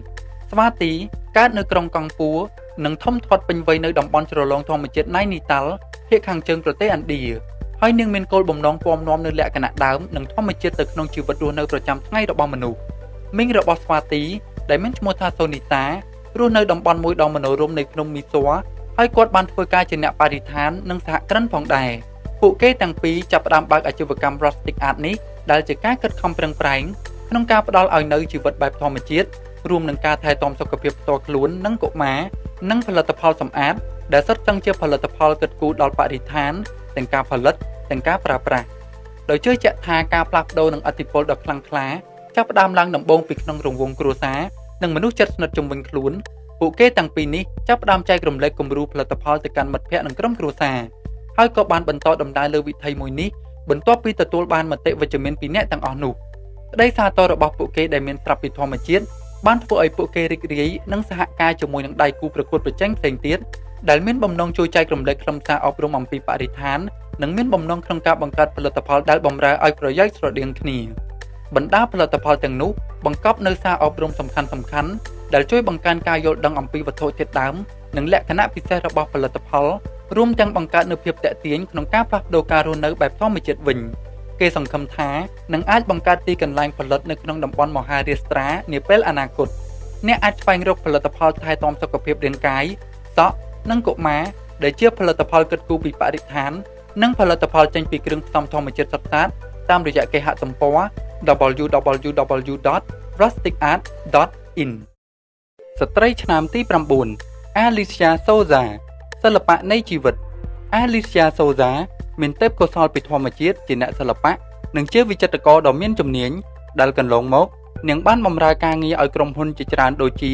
ស្វាទីកើតនៅក្រុងកង់ពួរនិងធំធាត់ពេញវ័យនៅតំបន់ជ្រលងធម្មជាតិ Nainital ភាគខាងជើងប្រទេសឥណ្ឌាហើយនាងមានគោលបំណងពំនាំនៅលក្ខណៈដើមនិងធម្មជាតិទៅក្នុងជីវិតរស់នៅប្រចាំថ្ងៃរបស់មនុស្សមីងរបស់ស្វាទីដែលមានឈ្មោះថាសូនីតារស់នៅតំបន់មួយដ៏មនោរម្យនៃភ្នំមីស័រហើយគាត់បានធ្វើការជាអ្នកបរិស្ថាននិងសហគ្រិនផងដែរពួកគេទាំងពីរចាប់ផ្ដើមបើកអាជីវកម្ម Rustic Art នេះដែលជាការខិតខំប្រឹងប្រែងក្នុងការផ្ដល់ឲ្យនូវជីវិតបែបធម្មជាតិរួមនឹងការថែទាំសុខភាពផ្ទាល់ខ្លួននិងកុមារនិងផលិតផលសម្អាតដែលសុទ្ធសឹងជាផលិតផលគិតគូរដល់បរិស្ថានទាំងការផលិតទាំងការប្រើប្រាស់ដោយជឿជាក់ថាការផ្លាស់ប្ដូរនិងឥទ្ធិពលដ៏ខ្លាំងក្លាចាប់ផ្ដើមឡើងដំបូងពីក្នុងរង្វង់គ្រួសារនិងមនុស្សជិតស្និទ្ធជុំវិញខ្លួនពួកគេទាំងពីរនេះចាប់ផ្ដើមចែករំលែកគំរូផលិតផលទៅកាន់មិត្តភ័ក្តិនិងក្រុមគ្រួសារហើយក៏បានបន្តដំណើរលើវិថីមួយនេះបន្ទាប់ពីទទួលបានមតិវិជ្ជមានពីអ្នកទាំងអស់នោះក្តីសារទររបស់ពួកគេដែលមានស្រាប់ពីធម្មជាតិបានធ្វើឲ្យពួកគេរីករាយនិងសហការជាមួយនឹងដៃគូប្រកួតប្រជែងផ្សេងទៀតដែលមានបំណងជួយចែករំលែកខ្លឹមសារអប់រំអំពីបរិស្ថាននិងមានបំណងក្នុងការបង្កើតផលិតផលដែលបម្រើឲ្យប្រយោជន៍ស្រដៀងគ្នាបណ្ដាផលិតផលទាំងនោះបង្កប់នូវសារអប់រំសំខាន់ដែលជួយបង្កើនការយល់ដឹងអំពីវត្ថុធាតុដើមនិងលក្ខណៈពិសេសរបស់ផលិតផល រួមទាំងបង្កើតនូវភាពតាក់ទាញក្នុងការផ្លាស់ប្ដូរការរស់នៅបែបធម្មជាតិវិញគេសង្ឃឹមថានឹងអាចបង្កើតទីកន្លែងផលិតនៅក្នុងតំបន់មហារាស្ត្រានាពេលអនាគតអ្នកអាចស្វែងរកផលិតផលថែទាំសុខភាពរាងកាយសក់និងកុមារដែលជាផលិតផលគិតគូរពីបរិស្ថាននិងផលិតផលចេញពីគ្រឿងផ្សំធម្មជាតិសុទ្ធសាធតាមរយៈគេហទំព័រ www.rusticart.in ស្ត្រីឆ្នាំទី9 Alicia Souza សិល្បៈនៃជីវិត Alicia Souza មានទេពកោសល្យពីធម្មជាតិជាអ្នកសិល្បៈនិងជាវិចិត្រករដ៏មានជំនាញដែលកន្លងមកនាងបានបម្រើការងារឲ្យក្រុមហ៊ុនជាច្រើនដូចជា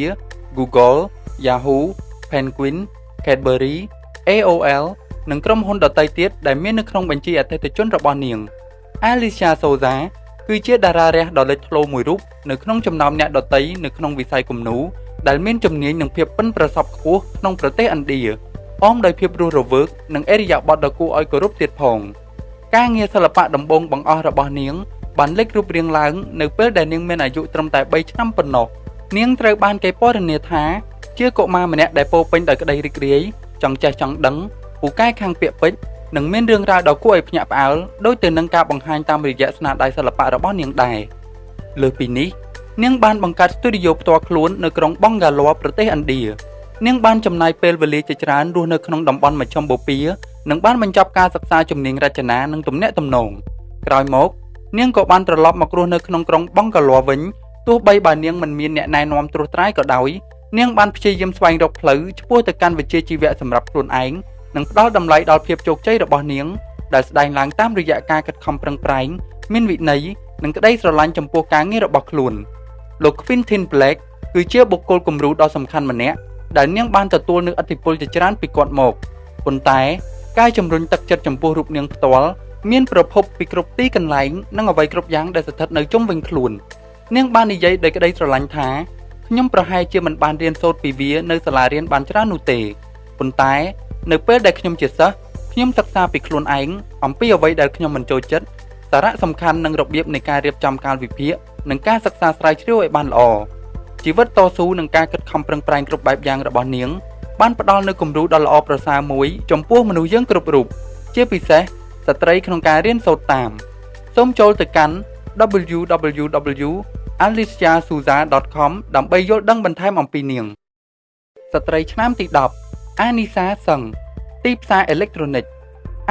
Google, Yahoo, Penguin, Cadbury, AOL និងក្រុមហ៊ុនដទៃទៀតដែលមាននៅក្នុងបញ្ជីអតិថិជនរបស់នាង Alicia Souza គឺជាតារារះដ៏លេចធ្លោមួយរូបនៅក្នុងចំណោមអ្នកដទៃនៅក្នុងវិស័យគំនូរដែលមានជំនាញនិងភាពប៉ិនប្រសប់ខ្ពស់ក្នុងប្រទេសឥណ្ឌាអមដោយភាពរស់រវើកនិងឥរិយាបថដ៏គួរឲ្យគោរពទៀតផងការងារសិល្បៈដំបូងបង្អស់របស់នាងបានលេចរូបរាងឡើងនៅពេលដែលនាងមានអាយុត្រឹមតែ3ឆ្នាំប៉ុណ្ណោះនាងត្រូវបានគេពណ៌នាថាជាកុមារម្នាក់ដែលពោរពេញដោយក្តីរីករាយចង់ចេះចង់ដឹងពូកែខាងពាក្យពេចន៍និងមានរឿងរ៉ាវដ៏គួរឲ្យភ្ញាក់ផ្អើលដូចទៅនឹងការបង្ហាញតាមរយៈស្នាដៃសិល្បៈរបស់នាងដែរលើសពីនេះនាងបានបង្កើតស្ទូឌីយោផ្ទាល់ខ្លួននៅក្រុងបង់ហ្គាឡូប្រទេសឥណ្ឌានាងបានចំណាយពេលវេលាជាច្រើនរស់នៅក្នុងតំបន់មជ្ឈមបូព៌ានិងបានបញ្ចប់ការសិក្សាជំនាញរចនានិងទំនាក់ទំនងក្រោយមកនាងក៏បានត្រឡប់មករស់នៅក្នុងក្រុងបង់ហ្គាឡូវិញទោះបីបើនាងមិនមានអ្នកណែនាំត្រួសត្រាយក៏ដោយនាងបានព្យាយាមស្វែងរកផ្លូវឆ្ពោះទៅកាន់វិជ្ជាជីវៈសម្រាប់ខ្លួនឯងនិងផ្ដល់តម្លៃដល់ភាពជោគជ័យរបស់នាងដែលស្ដែងឡើងតាមរយៈការខិតខំប្រឹងប្រែងមានវិន័យនិងក្តីស្រឡាញ់ចំពោះការងាររបស់ខ្លួនលោក Quentin Blake គឺជាបុគ្គលគំរូដ៏សំខាន់ម្នាក់ដែលនាងបានទទួលនូវឥទ្ធិពលជាច្រើនពីគាត់មកប៉ុន្តែការជំរុញទឹកចិត្តចំពោះរូបនាងផ្ទាល់មានប្រភពពីគ្រប់ទីកន្លែងនិងអ្វីគ្រប់យ៉ាងដែលស្ថិតនៅជុំវិញខ្លួននាងបាននិយាយដោយក្តីស្រឡាញ់ថាខ្ញុំប្រហែលជាមិនបានរៀនសូត្រពីវានៅសាលារៀនបានច្រើននោះទេប៉ុន្តែនៅពេលដែលខ្ញុំជាសិស្សខ្ញុំសិក្សាពីខ្លួនឯងអំពីអ្វីដែលខ្ញុំមិនចូលចិត្តសារៈសំខាន់និងរបៀបនៃការរៀបចំកាលវិភាគនិងការសិក្សាស្រាវជ្រាវឲ្យបានល្អជីវិតតស៊ូនិងការខិតខំប្រឹងប្រែងគ្រប់បែបយ៉ាងរបស់នាងបានផ្ដល់នូវគំរូដ៏ល្អប្រសើរមួយចំពោះមនុស្សយើងគ្រប់រូបជាពិសេសស្ត្រីក្នុងការរៀនសូត្រតាមសូមចូលទៅកាន់ www.aliciasouza.com ដើម្បីយល់ដឹងបន្ថែមអំពីនាងស្ត្រីឆ្នាំទី10 Anisa Sung ទីផ្សារអេឡិចត្រូនិក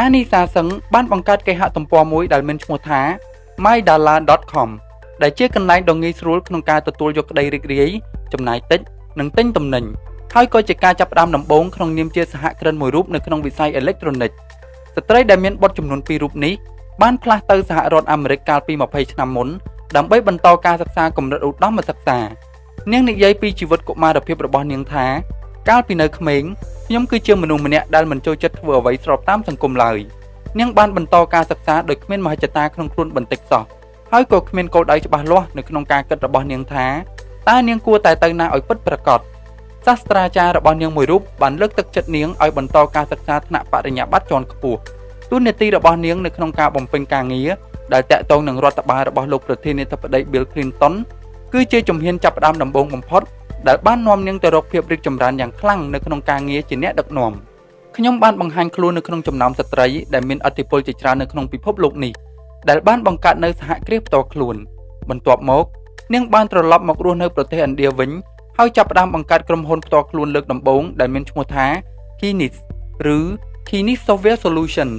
Anisa Sung បានបង្កើតគេហទំព័រមួយដែលមានឈ្មោះថា mydala.com ដែលជាកន្លែងដ៏ងាយស្រួលក្នុងការទទួលយកក្តីរីករាយចំណាយតិចនិងទិញទំនិញហើយក៏ជាការចាប់ផ្ដើមដំបូងក្នុងនាមជាសហគ្រិនមួយរូបនៅក្នុងវិស័យអេឡិចត្រូនិកស្ត្រីដែលមានបុត្រចំនួន2រូបនេះបានផ្លាស់ទៅសហរដ្ឋអាមេរិកកាលពី20ឆ្នាំមុនដើម្បីបន្តការសិក្សាកម្រិតឧត្តមសិក្សានាងនិយាយពីជីវិតកុមារភាពរបស់នាងថាកាលពីនៅក្មេងខ្ញុំគឺជាមនុស្សម្នាក់ដែលមិនចូលចិត្តធ្វើអ្វីស្របតាមសង្គមឡើយនាងបានបន្តការសិក្សាដោយគ្មានមហិច្ឆតាក្នុងខ្លួនបន្តិចសោះហើយក៏គ្មានគោលដៅច្បាស់លាស់នៅក្នុងការគិតរបស់នាងថាតើនាងគួរតែទៅណាឲ្យពិតប្រាកដសាស្ត្រាចារ្យរបស់នាងមួយរូបបានលើកទឹកចិត្តនាងឲ្យបន្តការសិក្សាថ្នាក់បរិញ្ញាបត្រជាន់ខ្ពស់តួនាទីរបស់នាងនៅក្នុងការបំពេញការងារដែលតាក់ទងនឹងរដ្ឋបាលរបស់លោកប្រធានាធិបតី Bill Clinton គឺជាជំហានចាប់ផ្ដើមដំបូងបំផុតដែលបាននាំនាងទៅរកភាពរីកចម្រើនយ៉ាងខ្លាំងនៅក្នុងការងារជាអ្នកដឹកនាំខ្ញុំបានបង្ហាញខ្លួននៅក្នុងចំណោមស្ត្រីដែលមានឥទ្ធិពលជាច្រើននៅក្នុងពិភពលោកនេះដែលបានបង្កើតនៅសហគ្រាសផ្ទាល់ខ្លួនបន្ទាប់មកនាងបានត្រឡប់មករស់នៅប្រទេសឥណ្ឌាវិញហើយចាប់ផ្ដើមបង្កើតក្រុមហ៊ុនផ្ទាល់ខ្លួនលើកដំបូងដែលមានឈ្មោះថា Kinis ឬ Kinis Software Solutions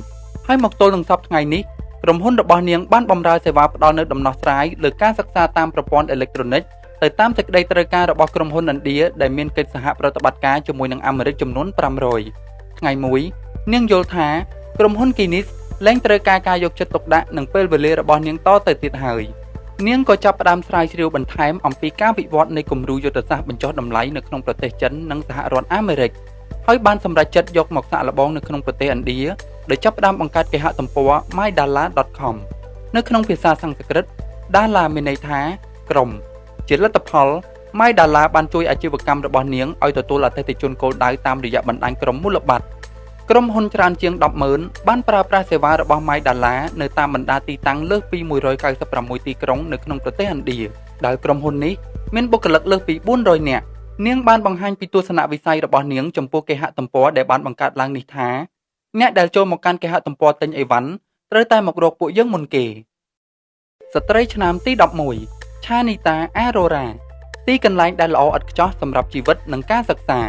ហើយមកទល់នឹងសប្តាហ៍ថ្ងៃនេះក្រុមហ៊ុនរបស់នាងបានបម្រើសេវាផ្ដល់នូវដំណោះស្រាយលើការសិក្សាតាមប្រព័ន្ធអេឡិចត្រូនិកទៅតាមសេចក្តីត្រូវការរបស់ក្រុមហ៊ុនឥណ្ឌាដែលមានកិច្ចសហប្រតិបត្តិការជាមួយនឹងអាមេរិកចំនួន500ថ្ងៃមួយនាងយល់ថាក្រុមហ៊ុន Kinis លែងត្រូវការយកចិត្តទុកដាក់និងពេលវេលារបស់នាងតទៅទៀតហើយនាងក៏ចាប់ផ្ដើមស្រាវជ្រាវបន្ថែមអំពីការវិវត្តនៃគំរូយុទ្ធសាស្ត្របញ្ចុះតម្លៃនៅក្នុងប្រទេសចិននិងសហរដ្ឋអាមេរិកហើយបានសម្រេចចិត្តយកមកសាកល្បងនៅក្នុងប្រទេសឥណ្ឌាដោយចាប់ផ្ដើមបង្កើតគេហទំព័រ mydala.com នៅក្នុងភាសាសំស្ក្រឹត Dala មានន័យថាក្រុមជាលទ្ធផល mydala បានជួយអាជីវកម្មរបស់នាងឲ្យទទួលអតិថិជនគោលដៅតាមរយៈបណ្ដាញក្រុមមូលបត្រក្រុមហ៊ុនច្រើនជាង 100000 បានប្រើប្រាស់សេវារបស់ mydala នៅតាមបណ្ដាទីតាំងលើសពី196ទីក្រុងនៅក្នុងប្រទេសឥណ្ឌាដែលក្រុមហ៊ុននេះមានបុគ្គលិកលើសពី400នាក់នាងបានបង្ហាញពីទស្សនវិស័យរបស់នាងចំពោះគេហទំព័រដែលបានបង្កើតឡើងនេះថា អ្នកដែលចូលមកកាន់គេហទំព័រទិញអីវ៉ាន់ត្រូវតែមករកពួកយើងមុនគេស្ត្រីឆ្នាំទី11 Chanita Arora ទីកន្លែងដែលល្អឥតខ្ចោះសម្រាប់ជីវិតនិងការសិក្សា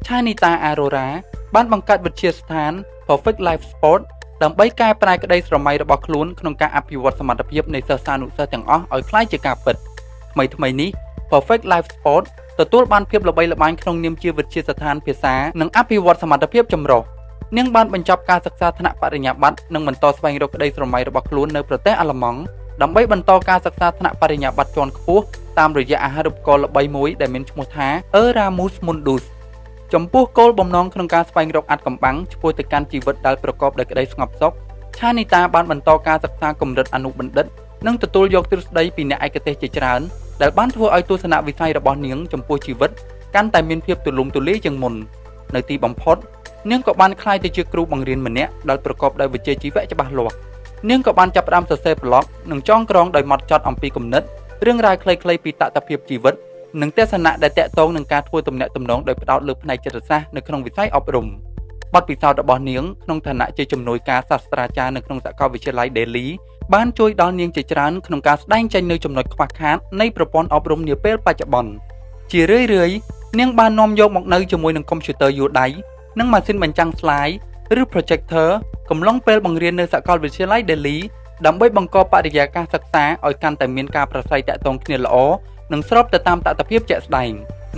Chanita Arora បានបង្កើតវិទ្យាស្ថាន Perfect Life Sport ដើម្បីកែប្រែក្តីស្រមៃរបស់ខ្លួនក្នុងការអភិវឌ្ឍសមត្ថភាពនៃសិស្សានុសិស្សទាំងអស់ឲ្យក្លាយជាការពិតថ្មីនេះ Perfect Life Sport ទទួលបានភាពល្បីល្បាញក្នុងនាមជាវិទ្យាស្ថានភាសានិងអភិវឌ្ឍសមត្ថភាពចម្រុះនាងបានបញ្ចប់ការសិក្សាថ្នាក់បរិញ្ញាបត្រនិងបន្តស្វែងរកក្តីស្រមៃរបស់ខ្លួននៅប្រទេសអាល្លឺម៉ង់ដើម្បីបន្តការសិក្សាថ្នាក់បរិញ្ញាបត្រជាន់ខ្ពស់តាមរយៈអាហារូបករណ៍ល្បីមួយដែលមានឈ្មោះថា Erasmus Mundus ចំពោះគោលបំណងក្នុងការស្វែងរកអាថ៌កំបាំងឆ្ពោះទៅកាន់ជីវិតដែលប្រកបដោយក្តីស្ងប់សុខ Chanita បានបន្តការសិក្សាកម្រិតអនុបណ្ឌិតនិងទទួលយកទ្រឹស្ដីពីអ្នកឯកទេសជាច្រើនដែលបានធ្វើឲ្យទស្សនវិស័យរបស់នាងចំពោះជីវិតកាន់តែមានភាពទូលំទូលាយជាងមុននៅទីបំផុតនាងក៏បានក្លាយទៅជាគ្រូបង្រៀនម្នាក់ដែលប្រកបដោយវិជ្ជាជីវៈច្បាស់លាស់នាងក៏បានចាប់ផ្ដើមសរសេរប្លុកនិងចងក្រងដោយហ្មត់ចត់អំពីគំនិតរឿងរ៉ាវខ្លីៗពីតថភាពជីវិតនិងទស្សនៈដែលតាក់ទងនឹងការធ្វើទំនាក់ទំនងដោយផ្ដោតលើផ្នែកចិត្តសាស្ត្រនៅក្នុងវិស័យអប់រំបទពិសោធន៍របស់នាងក្នុងឋានៈជាជំនួយការសាស្ត្រាចារ្យនៅក្នុងសាកលវិទ្យាល័យ Delhi បានជួយដល់នាងជាច្រើនក្នុងការស្ដែងចេញនូវចំណុចខ្វះខាតនៃប្រព័ន្ធអប់រំនាពេលបច្ចុប្បន្នជារឿយៗនាងបាននាំយកមកនៅជាមួយនឹងកុំព្យូទ័រយួរដៃនិងម៉ាស៊ីនបញ្ចាំង slide ឬ projector កំឡុងពេលបង្រៀននៅសាកលវិទ្យាល័យ Delhi ដើម្បីបង្កបរិយាកាសសិក្សាឲ្យកាន់តែមានការប្រស្រ័យទាក់ទងគ្នាល្អនិងស្របទៅតាមតថភាពជាក់ស្ដែង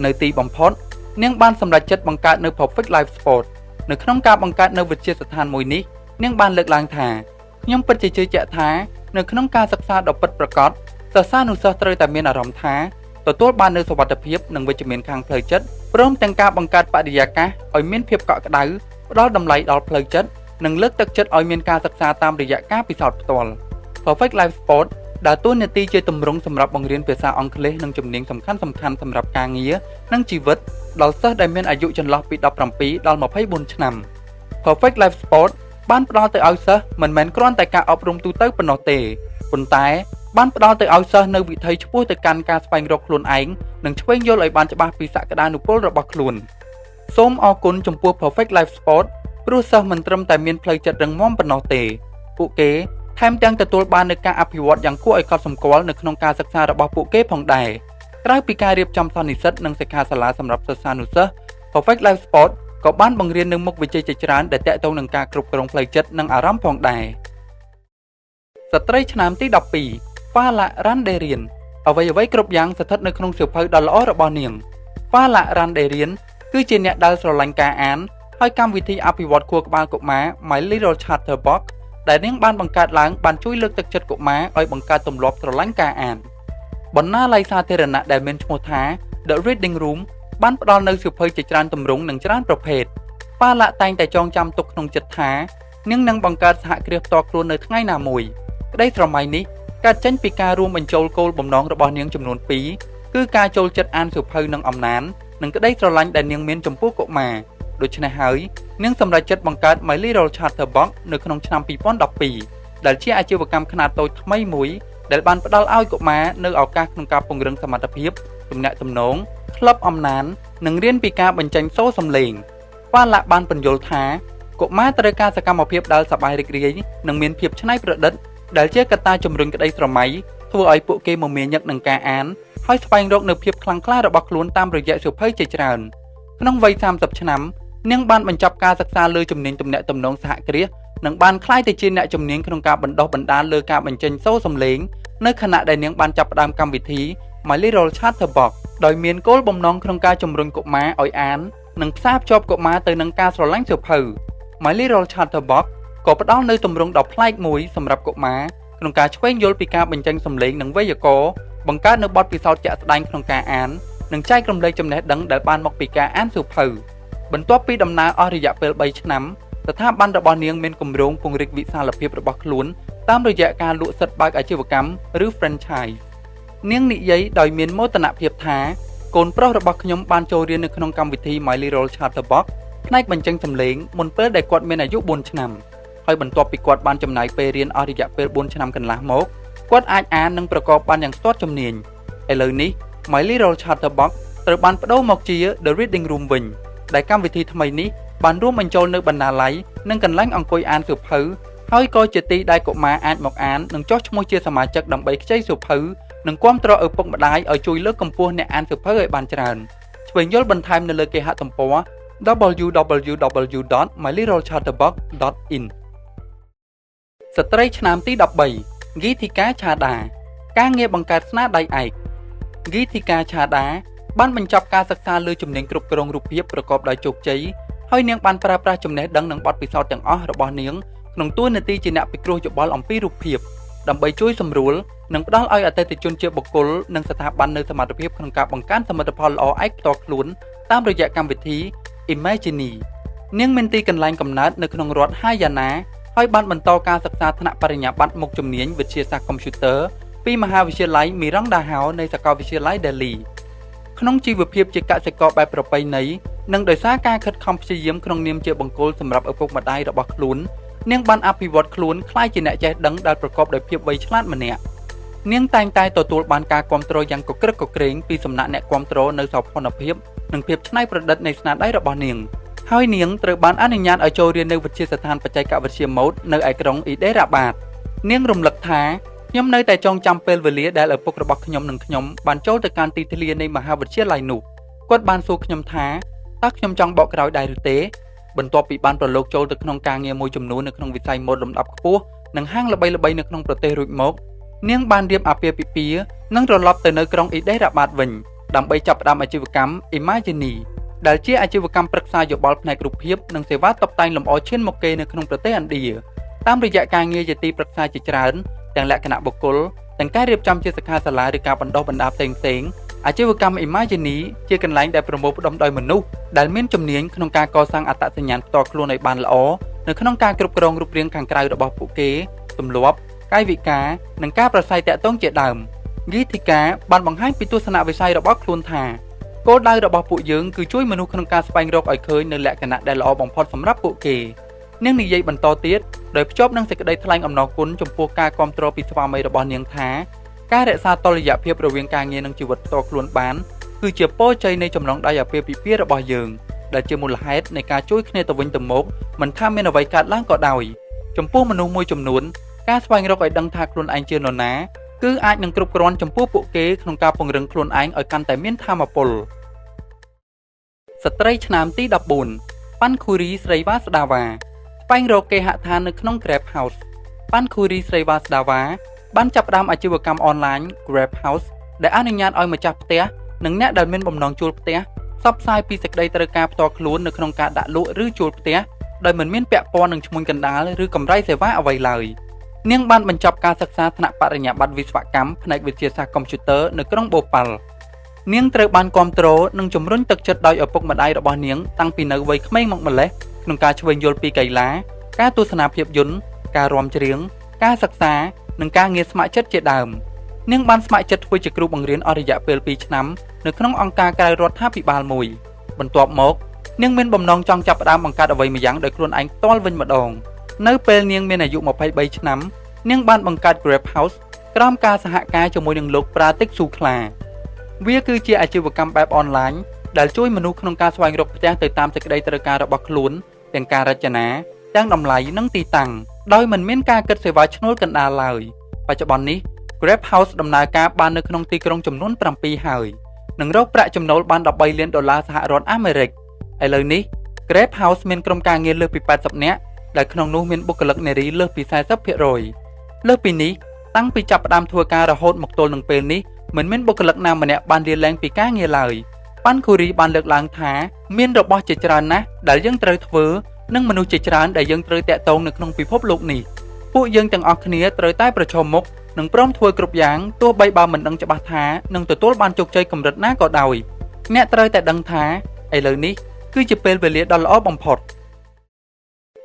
នៅទីបំផុតនាងបានសម្រេចចិត្តបង្កើតនៅ Perfect Life Sport នៅក្នុងការបង្កើតនៅវិទ្យាស្ថានមួយនេះនាងបានលើកឡើងថាខ្ញុំពិតជាជឿជាក់ថានៅក្នុងការសិក្សាដ៏ពិតប្រាកដសិស្សានុសិស្សត្រូវតែមានអារម្មណ៍ថាទទួលបាននូវសុវត្ថិភាពនិងវិជ្ជមានខាងផ្លូវចិត្តព្រមទាំងការបង្កើតបរិយាកាសឲ្យមានភាពកក់ក្ដៅផ្ដល់តម្លៃដល់ផ្លូវចិត្តនិងលើកទឹកចិត្តឲ្យមានការសិក្សាតាមរយៈការពិសោធន៍ផ្ទាល់ Perfect Life Sport ដើរតួនាទីជាទម្រង់សម្រាប់បង្រៀនភាសាអង់គ្លេសនិងជំនាញសំខាន់ៗសម្រាប់ការងារនិងជីវិតដល់សិស្សដែលមានអាយុចន្លោះពី17ដល់24ឆ្នាំ Perfect Life Sport បានផ្ដល់ទៅឲ្យសិស្សមិនមែនគ្រាន់តែការអប់រំទូទៅប៉ុណ្ណោះទេប៉ុន្តែបានផ្ដល់ទៅឲ្យសិស្សនៅវិថីឆ្ពោះទៅកាន់ការស្វែងរកខ្លួនឯងនិងឆ្វេងយល់ឲ្យបានច្បាស់ពីសក្តានុពលរបស់ខ្លួនសូមអរគុណចំពោះ Perfect Life Sport ព្រោះសិស្សមិនត្រឹមតែមានផ្លូវចិត្តរឹងមាំប៉ុណ្ណោះទេពួកគេថែមទាំងទទួលបាននូវការអភិវឌ្ឍយ៉ាងគួរឲ្យកត់សម្គាល់នៅក្នុងការសិក្សារបស់ពួកគេផងដែរក្រៅពីការរៀបចំសន្និសីទនិងសិក្ខាសាលាសម្រាប់សិស្សានុសិស្ស Perfect Life Sport ក៏បានបង្រៀននូវមុខវិជ្ជាជាច្រើនដែលទាក់ទងនឹងការគ្រប់គ្រងផ្លូវចិត្តនិងអារម្មណ៍ផងដែរស្ត្រីឆ្នាំទី12 Fala Randerian អ្វីៗគ្រប់យ៉ាងស្ថិតនៅក្នុងសៀវភៅដ៏ល្អរបស់នាង Fala Randerian គឺជាអ្នកដែលស្រឡាញ់ការអានហើយកម្មវិធីអភិវឌ្ឍខួរក្បាលកុមារ My Little Chatterbox ដែលនាងបានបង្កើតឡើងបានជួយលើកទឹកចិត្តកុមារឲ្យបង្កើតទម្លាប់ស្រឡាញ់ការអានបណ្ណាល័យសាធារណៈដែលមានឈ្មោះថា The Reading Room បានផ្ដល់នូវសៀវភៅជាច្រើនទម្រង់និងច្រើនប្រភេទ Fala តែងតែចងចាំទុកក្នុងចិត្តថានាងនឹងបង្កើតសហគ្រាសផ្ទាល់ខ្លួននៅថ្ងៃណាមួយក្តីស្រមៃនេះកើតចេញពីការរួមបញ្ចូលគោលបំណងរបស់នាងចំនួន2គឺការចូលចិត្តអានសៀវភៅនិងអំណាននិងក្តីស្រឡាញ់ដែលនាងមានចំពោះកុមារដូច្នេះហើយនាងសម្រេចចិត្តបង្កើត My Little Chatterbox នៅក្នុងឆ្នាំ2012ដែលជាអាជីវកម្មខ្នាតតូចថ្មីមួយដែលបានផ្ដល់ឲ្យកុមារនៅឱកាសក្នុងការពង្រឹងសមត្ថភាពទំនាក់ទំនងក្លឹបអំណាននិងរៀនពីការបញ្ចេញសូរសំឡេងFalaបានពន្យល់ថាកុមារត្រូវការសកម្មភាពដែលសប្បាយរីករាយនិងមានភាពច្នៃប្រឌិតដែលជាកត្តាជំរុញក្តីស្រមៃធ្វើឲ្យពួកគេមមាញឹកនឹងការអានហើយស្វែងរកនូវភាពខ្លាំងក្លារបស់ខ្លួនតាមរយៈសៀវភៅជាច្រើនក្នុងវ័យ30ឆ្នាំនាងបានបញ្ចប់ការសិក្សាលើជំនាញទំនាក់ទំនងសហគ្រាសនិងបានក្លាយទៅជាអ្នកជំនាញក្នុងការបណ្ដុះបណ្ដាលលើការបញ្ចេញសូរសំឡេងនៅខណៈដែលនាងបានចាប់ផ្ដើមកម្មវិធី My Little Chatterbox ដោយមានគោលបំណងក្នុងការជំរុញកុមារឲ្យអាននិងផ្សារភ្ជាប់កុមារទៅនឹងការស្រឡាញ់សៀវភៅ My Little Chatterbox ក៏ផ្ដល់នូវទម្រង់ដ៏ប្លែកមួយសម្រាប់កុមារក្នុងការឆ្វេងយល់ពីការបញ្ចេញសំឡេងនិងវេយ្យាករណ៍បង្កើតនូវបទពិសោធន៍ជាក់ស្ដែងក្នុងការអាននិងចែករំលែកចំណេះដឹងដែលបានមកពីការអានសៀវភៅបន្ទាប់ពីដំណើរអស់រយៈពេល3ឆ្នាំស្ថាប័នរបស់នាងមានគម្រោងពង្រីកវិសាលភាពរបស់ខ្លួនតាមរយៈការលក់សិទ្ធិបើកអាជីវកម្មឬ franchise នាងនិយាយដោយមានមោទនភាពថាកូនប្រុសរបស់ខ្ញុំបានចូលរៀននៅក្នុងកម្មវិធី My Little Chatterbox ផ្នែកបញ្ចេញសំឡេងមុនពេលដែលគាត់មានអាយុ4ឆ្នាំហើយបន្ទាប់ពីគាត់បានចំណាយពេលរៀនអស់រយៈពេល4ឆ្នាំកន្លះមកគាត់អាចអាននិងប្រកបបានយ៉ាងស្ទាត់ជំនាញឥឡូវនេះ My Little Chatterbox ត្រូវបានប្ដូរមកជា The Reading Room វិញដែលកម្មវិធីថ្មីនេះ បានរួមបញ្ចូលនៅបណ្ណាល័យនិងកន្លែងអង្គុយអានសៀវភៅហើយក៏ជាទីដែលកុមារអាចមកអាននិងចុះឈ្មោះជាសមាជិកដើម្បីខ្ចីសៀវភៅនិងគាំទ្រឪពុកម្ដាយឲ្យជួយលើកកម្ពស់អ្នកអានសៀវភៅឲ្យបានច្រើនឆ្វេងយល់បន្ថែមនៅលើគេហទំព័រ www.mylirolchatterbox.in ស្ត្រីឆ្នាំទី13 Geethika Chada ការងារបង្កើតស្នាដៃឯក Geethika Chada បានបញ្ចប់ការសិក្សាលើជំនាញគ្រប់គ្រងរូបភាពប្រកបដោយជោគជ័យហើយនាងបានប្រើប្រាស់ចំណេះដឹងនិងបទពិសោធន៍ទាំងអស់របស់នាងក្នុងតួនាទីជាអ្នកពិគ្រោះយោបល់អំពីរូបភាពដើម្បីជួយសម្រួលនិងផ្ដល់ឲ្យអតិថិជនជាបុគ្គលនិងស្ថាប័ននៅសមត្ថភាពក្នុងការបង្កើនសមិទ្ធផលល្អឯកផ្ទាល់ខ្លួនតាមរយៈកម្មវិធី Imagini នាងមានទីកន្លែងកំណើតនៅក្នុងរដ្ឋ Haryana ហើយបានបន្តការសិក្សាថ្នាក់បរិញ្ញាបត្រមុខជំនាញវិទ្យាសាស្ត្រកុំព្យូទ័រពីមហាវិទ្យាល័យ Mirandahau នៃសាកលវិទ្យាល័យ Delhi ក្នុងជីវភាពជាកសិករបែបប្រពៃណីនិងដោយសារការខិតខំព្យាយាមក្នុងនាមជាបង្គោលសម្រាប់ឪពុកម្ដាយរបស់ខ្លួននាងបានអភិវឌ្ឍខ្លួនក្លាយជាអ្នកចេះដឹងដែលប្រកបដោយភាពវៃឆ្លាតម្នាក់នាងតែងតែទទួលបានការគាំទ្រយ៉ាងកក្រឹកកក្រែងពីសំណាក់អ្នកគាំទ្រនៅសោភ័ណភាពនិងភាពច្នៃប្រឌិតនៃស្នាដៃរបស់នាងហើយនាងត្រូវបានអនុញ្ញាតឲ្យចូលរៀននៅវិទ្យាស្ថានបច្ចេកវិទ្យាម៉ូដនៅឯក្រុងអ៊ីដេរ៉ាបាតនាងរំលឹកថាខ្ញុំនៅតែចងចាំពេលវេលាដែលឪពុករបស់ខ្ញុំនិងខ្ញុំបានចូលទៅកាន់ទីធ្លានៃមហាវិទ្យាល័យនោះគាត់បានសួរខ្ញុំថាតើខ្ញុំចង់បកក្រោយដែរឬទេបន្ទាប់ពីបានប្រឡូកចូលទៅក្នុងការងារមួយចំនួននៅក្នុងវិស័យម៉ូដលំដាប់ខ្ពស់និងហាងល្បីៗនៅក្នុងប្រទេសរួចមកនាងបានរៀបអាពាហ៍ពិពាហ៍និងត្រឡប់ទៅនៅក្រុងអ៊ីដេរ៉ាបាតវិញដើម្បីចាប់ផ្ដើមអាជីវកម្ម Imagini ដែលជាអាជីវកម្មប្រឹក្សាយោបល់ផ្នែករូបភាពនិងសេវាតុបតែងលម្អឈានមុខគេនៅក្នុងប្រទេសឥណ្ឌាតាមរយៈការងារជាទីប្រឹក្សាជាច្រើនទាំងលក្ខណៈបុគ្គលទាំងការរៀបចំជាសិក្ខាសាលាឬការបណ្ដុះបណ្ដាលផ្សេងៗអាជីវកម្ម Imagini ជាកន្លែងដែលប្រមូលផ្ដុំដោយមនុស្សដែលមានជំនាញក្នុងការកសាងអត្តសញ្ញាណផ្ទាល់ខ្លួនឲ្យបានល្អនៅក្នុងការគ្រប់គ្រងរូបរាងខាងក្រៅរបស់ពួកគេទម្លាប់កាយវិការនិងការប្រស័យតាក់ទងជាដើម Geethika បានបង្ហាញពីទស្សនវិស័យរបស់ខ្លួនថាគោលដៅរបស់ពួកយើងគឺជួយមនុស្សក្នុងការស្វែងរកឲ្យឃើញនៅលក្ខណៈដែលល្អបំផុតសម្រាប់ពួកគេនាងនិយាយបន្តទៀតដោយភ្ជាប់នឹងសេចក្តីថ្លែងអំណរគុណចំពោះការគាំទ្រពីស្វាមីរបស់នាងថាការរក្សាតុល្យភាពរវាងការងារនិងជីវិតផ្ទាល់ខ្លួនបានគឺជាពរជ័យនៃចំណងដៃអាពាហ៍ពិពាហ៍របស់យើងដែលជាមូលហេតុនៃការជួយគ្នាទៅវិញទៅមកមិនថាមានអ្វីកើតឡើងក៏ដោយចំពោះមនុស្សមួយចំនួនការស្វែងរកឲ្យដឹងថាខ្លួនឯងជានរណាគឺអាចនឹងគ្រប់គ្រាន់ចំពោះពួកគេក្នុងការពង្រឹងខ្លួនឯងឲ្យកាន់តែមានថាមពលស្ត្រីឆ្នាំទី14 Pankhuri Srivastava ស្វែងរកគេហដ្ឋាននៅក្នុង Grab House Pankhuri Srivastava បានចាប់ផ្ដើមអាជីវកម្មអនឡាញ Grab House ដែលអនុញ្ញាតឲ្យម្ចាស់ផ្ទះនិងអ្នកដែលមានបំណងជួលផ្ទះផ្សព្វផ្សាយពីសេចក្តីត្រូវការផ្ទាល់ខ្លួននៅក្នុងការដាក់លក់ឬជួលផ្ទះដោយមិនមានពាក់ព័ន្ធនឹងឈ្មួញកណ្ដាលឬកម្រៃសេវាអ្វីឡើយនាងបានបញ្ចប់ការសិក្សាថ្នាក់បរិញ្ញាបត្រវិស្វកម្មផ្នែកវិទ្យាសាស្ត្រកុំព្យូទ័រនៅក្រុងបូប៉ាល់នាងត្រូវបានគាំទ្រនិងជំរុញទឹកចិត្តដោយឪពុកម្ដាយរបស់នាងតាំងពីនៅវ័យក្មេងមកម្ល៉េះក្នុងការឆ្វេងយល់ពីកីឡាការទស្សនាភាពយន្តការរាំច្រៀងការសិក្សានិងការងារស្ម័គ្រចិត្តជាដើមនាងបានស្ម័គ្រចិត្តធ្វើជាគ្រូបង្រៀនអស់រយៈពេល2ឆ្នាំនៅក្នុងអង្គការក្រៅរដ្ឋាភិបាលមួយបន្ទាប់មកនាងមានបំណងចង់ចាប់ផ្ដើមបង្កើតអ្វីម្យ៉ាងដោយខ្លួនឯងផ្ទាល់វិញម្ដងនៅពេលនាងមានអាយុ23ឆ្នាំនាងបានបង្កើត Grab House ក្រោមការសហការជាមួយនឹងលោកប្រាទិកស៊ូខ្លាវាគឺជាអាជីវកម្មបែបអនឡាញដែលជួយមនុស្សក្នុងការស្វែងរកផ្ទះទៅតាមសេចក្តីត្រូវការរបស់ខ្លួនទាំងការរចនាទាំងតម្លៃនិងទីតាំងដោយមិនមានការគិតសេវាឈ្នួលកណ្ដាលឡើយបច្ចុប្បន្ននេះ Grab House ដំណើរការបាននៅក្នុងទីក្រុងចំនួន7ហើយនិងរកប្រាក់ចំណូលបាន$13 លានសហរដ្ឋអាមេរិកឥឡូវនេះ Grab House មានក្រុមការងារលើសពី80នាក់ដែលក្នុងនោះមានបុគ្គលិកនារីលើសពី 40% លើសពីនេះតាំងពីចាប់ផ្ដើមធ្វើការរហូតមកទល់នឹងពេលនេះមិនមានបុគ្គលិកណាម្នាក់បានលាលែងពីការងារឡើយប៉ាន់ខូរីបានលើកឡើងថាមានរបស់ជាច្រើនណាស់ដែលយើងត្រូវធ្វើនិងមនុស្សជាច្រើនដែលយើងត្រូវតាក់ទងនៅក្នុងពិភពលោកនេះពួកយើងទាំងអស់គ្នាត្រូវតែប្រឈមមុខនិងព្រមធ្វើគ្រប់យ៉ាងទោះបីបើមិនដឹងច្បាស់ថានឹងទទួលបានជោគជ័យកម្រិតណាក៏ដោយអ្នកត្រូវតែដឹងថាឥឡូវនេះគឺជាពេលវេលាដ៏ល្អបំផុត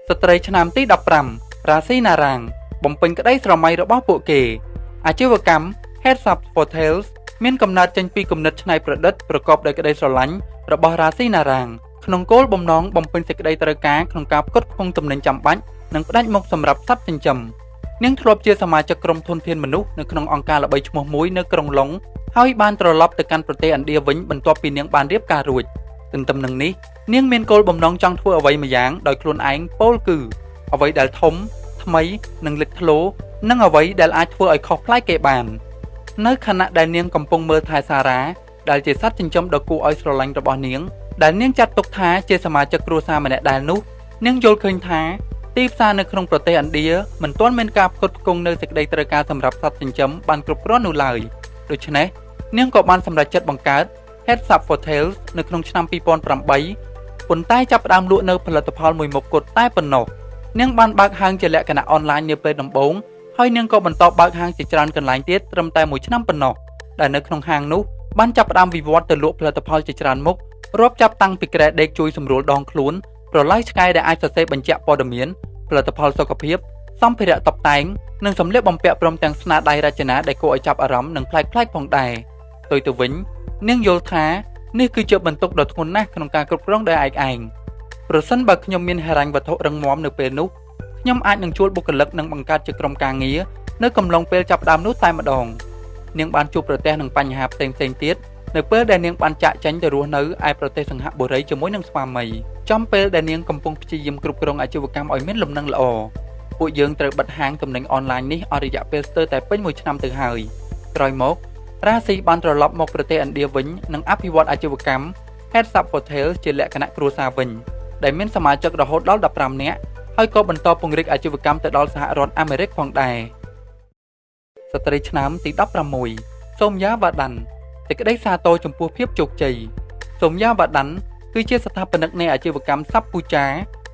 ស្ត្រីឆ្នាំទី15 Rasi Narang បំពេញក្តីស្រមៃរបស់ពួកគេអាជីវកម្ម Heads Up Hotels មានកំណើតចេញពីគំនិតច្នៃប្រឌិតប្រកបដោយក្តីស្រឡាញ់របស់ Rasi Narang ក្នុងគោលបំណងបំពេញសេចក្តីត្រូវការក្នុងការផ្គត់ផ្គង់ទំនិញចាំបាច់និងផ្ដាច់មុខសម្រាប់សត្វចិញ្ចឹមនាងធ្លាប់ជាសមាជិកក្រុមធនធានមនុស្សនៅក្នុងអង្គការល្បីឈ្មោះមួយនៅក្រុងឡុងហើយបានត្រឡប់ទៅកាន់ប្រទេសឥណ្ឌាវិញបន្ទាប់ពីនាងបានរៀបការរួច ទន្ទឹមនឹងនេះនាងមានគោលបំណងចង់ធ្វើអ្វីម្យ៉ាងដោយខ្លួនឯងពោលគឺអ្វីដែលធំថ្មីនិងលេចធ្លោនិងអ្វីដែលអាចធ្វើឲ្យខុសប្លែកគេបាននៅខណៈដែលនាងកំពុងមើលថែសារ៉ាដែលជាសត្វចិញ្ចឹមដ៏គួរឲ្យស្រឡាញ់របស់នាងដែលនាងចាត់ទុកថាជាសមាជិកគ្រួសារម្នាក់ដែលនោះនាងយល់ឃើញថាទីផ្សារនៅក្នុងប្រទេសឥណ្ឌាមិនទាន់មានការផ្គត់ផ្គង់នៅសេចក្តីត្រូវការសម្រាប់សត្វចិញ្ចឹមបានគ្រប់គ្រាន់នោះឡើយដូច្នេះនាងក៏បានសម្រេចចិត្តបង្កើត Heads Up for Tails នៅក្នុងឆ្នាំ2008ប៉ុន្តែចាប់ផ្ដើមលក់នៅផលិតផលមួយមុខគត់តែប៉ុណ្ណោះនាងបានបើកហាងជាលក្ខណៈអនឡាញនាពេលដំបូងហើយនាងក៏បន្តបើកហាងជាច្រើនកន្លែងទៀតត្រឹមតែ1ឆ្នាំប៉ុណ្ណោះដែលនៅក្នុងហាងនោះបានចាប់ផ្ដើមវិវត្តទៅលក់ផលិតផលជាច្រើនមុខរាប់ចាប់តាំងពីក្រែដេកជួយសម្រួលដងខ្លួនប្រឡាយឆ្កែដែលអាចសរសេរបញ្ជាក់ព័ត៌មានផលិតផលសុខភាពសម្ភារៈតុបតែងនិងសម្លៀកបំពាក់ព្រមទាំងស្នាដៃរចនាដែលគួរឲ្យចាប់អារម្មណ៍និងប្លែកៗផងដែរផ្ទុយទៅវិញនាងយល់ថានេះគឺជាបន្ទុកដ៏ធ្ងន់ណាស់ក្នុងការគ្រប់គ្រងដោយឯកឯងប្រសិនបើខ្ញុំមានហិរញ្ញវត្ថុរឹងមាំនៅពេលនោះខ្ញុំអាចនឹងជួលបុគ្គលិកនិងបង្កើតជាក្រុមការងារនៅកំឡុងពេលចាប់ផ្ដើមនោះតែម្ដងនាងបានជួបប្រទះនឹងបញ្ហាផ្សេងៗទៀតនៅពេលដែលនាងបានចាក់ចេញទៅរស់នៅឯប្រទេសសង្ហបុរីជាមួយនឹងស្វាមីចំពេលដែលនាងកំពុងព្យាយាមគ្រប់គ្រងអាជីវកម្មឲ្យមានលំនឹងល្អពួកយើងត្រូវបិទហាងទំនិញអនឡាញនេះអស់រយៈពេលស្ទើរតែពេញ1ឆ្នាំទៅហើយក្រោយមករ៉ាស៊ីបានត្រឡប់មកប្រទេសឥណ្ឌាវិញនិងអភិវឌ្ឍអាជីវកម្ម Heads Up for Tails ជាលក្ខណៈគ្រួសារវិញដែលមានសមាជិករហូតដល់15នាក់ហើយក៏បន្តពង្រីកអាជីវកម្មទៅដល់សហរដ្ឋអាមេរិកផងដែរស្ត្រីឆ្នាំទី16សូមយ៉ាវ៉ាដាន់សេចក្តីសាទរចំពោះភាពជោគជ័យសូមយ៉ាវ៉ាដាន់គឺជាស្ថាបនិកនៃអាជីវកម្មសាប់ពូចា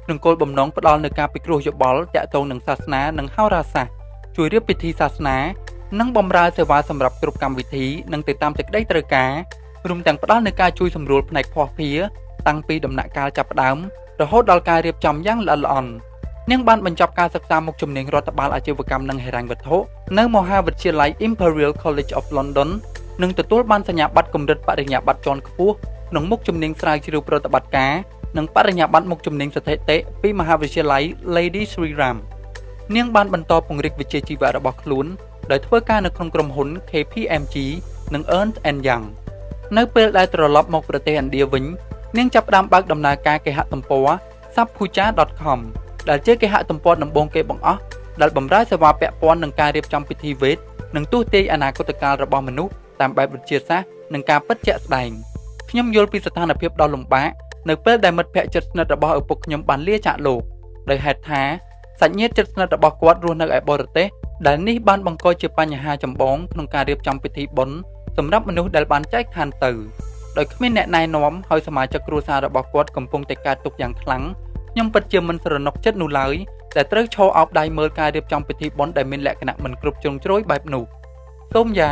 ក្នុងគោលបំណងផ្ដល់នូវការពិគ្រោះយោបល់ទាក់ទងនឹងសាសនានិងហោរាសាស្ត្រជួយរៀបពិធីសាសនានិងបម្រើសេវាសម្រាប់គ្រប់កម្មវិធីនិងទៅតាមសេចក្តីត្រូវការរួមទាំងផ្ដល់នូវការជួយសម្រួលផ្នែកភស្តុភារតាំងពីដំណាក់កាលចាប់ផ្ដើមរហូតដល់ការរៀបចំយ៉ាងល្អិតល្អន់នាងបានបញ្ចប់ការសិក្សាមុខជំនាញរដ្ឋបាលអាជីវកម្មនិងហិរញ្ញវត្ថុនៅមហាវិទ្យាល័យ Imperial College of London និងទទួលបានសញ្ញាបត្រកម្រិតបរិញ្ញាបត្រជាន់ខ្ពស់ក្នុងមុខជំនាញស្រាវជ្រាវប្រតិបត្តិការនិងបរិញ្ញាបត្រមុខជំនាញស្ថិតិពីមហាវិទ្យាល័យ Lady Sri Ram នាងបានបន្តពង្រីកវិជ្ជាជីវៈរបស់ខ្លួនដោយធ្វើការនៅក្នុងក្រុមហ៊ុន KPMG និង Ernst & Young នៅពេលដែលត្រឡប់មកប្រទេសឥណ្ឌាវិញនាងចាប់ផ្ដើមបើកដំណើរការគេហទំព័រ sappuja.com ដែលជាគេហទំព័រដំបូងគេបង្អស់ដែលបម្រើសេវាពាក់ព័ន្ធនឹងការរៀបចំពិធីវេទនិងទស្សន៍ទាយអនាគតកាលរបស់មនុស្សតាមបែបវិទ្យាសាស្ត្រនិងការពិតជាក់ស្ដែងខ្ញុំយល់ពីស្ថានភាពដ៏លំបាកនៅពេលដែលមិត្តភ័ក្តិជិតស្និទ្ធរបស់ឪពុកខ្ញុំបានលាចាកលោកដោយហេតុថាសាច់ញាតិជិតស្និទ្ធរបស់គាត់រស់នៅឯបរទេសដែលនេះបានបង្កជាបញ្ហាចម្បងក្នុងការរៀបចំពិធីបុណ្យសម្រាប់មនុស្សដែលបានចែកឋានទៅដោយគ្មានអ្នកណែនាំហើយសមាជិកគ្រួសាររបស់គាត់កំពុងតែកើតទុក្ខយ៉ាងខ្លាំងខ្ញុំពិតជាមិនស្រណុកចិត្តនោះឡើយដែលត្រូវឈរអោបដៃមើលការរៀបចំពិធីបុណ្យដែលមានលក្ខណៈមិនគ្រប់ជ្រុងជ្រោយបែបនោះសូមយ៉ា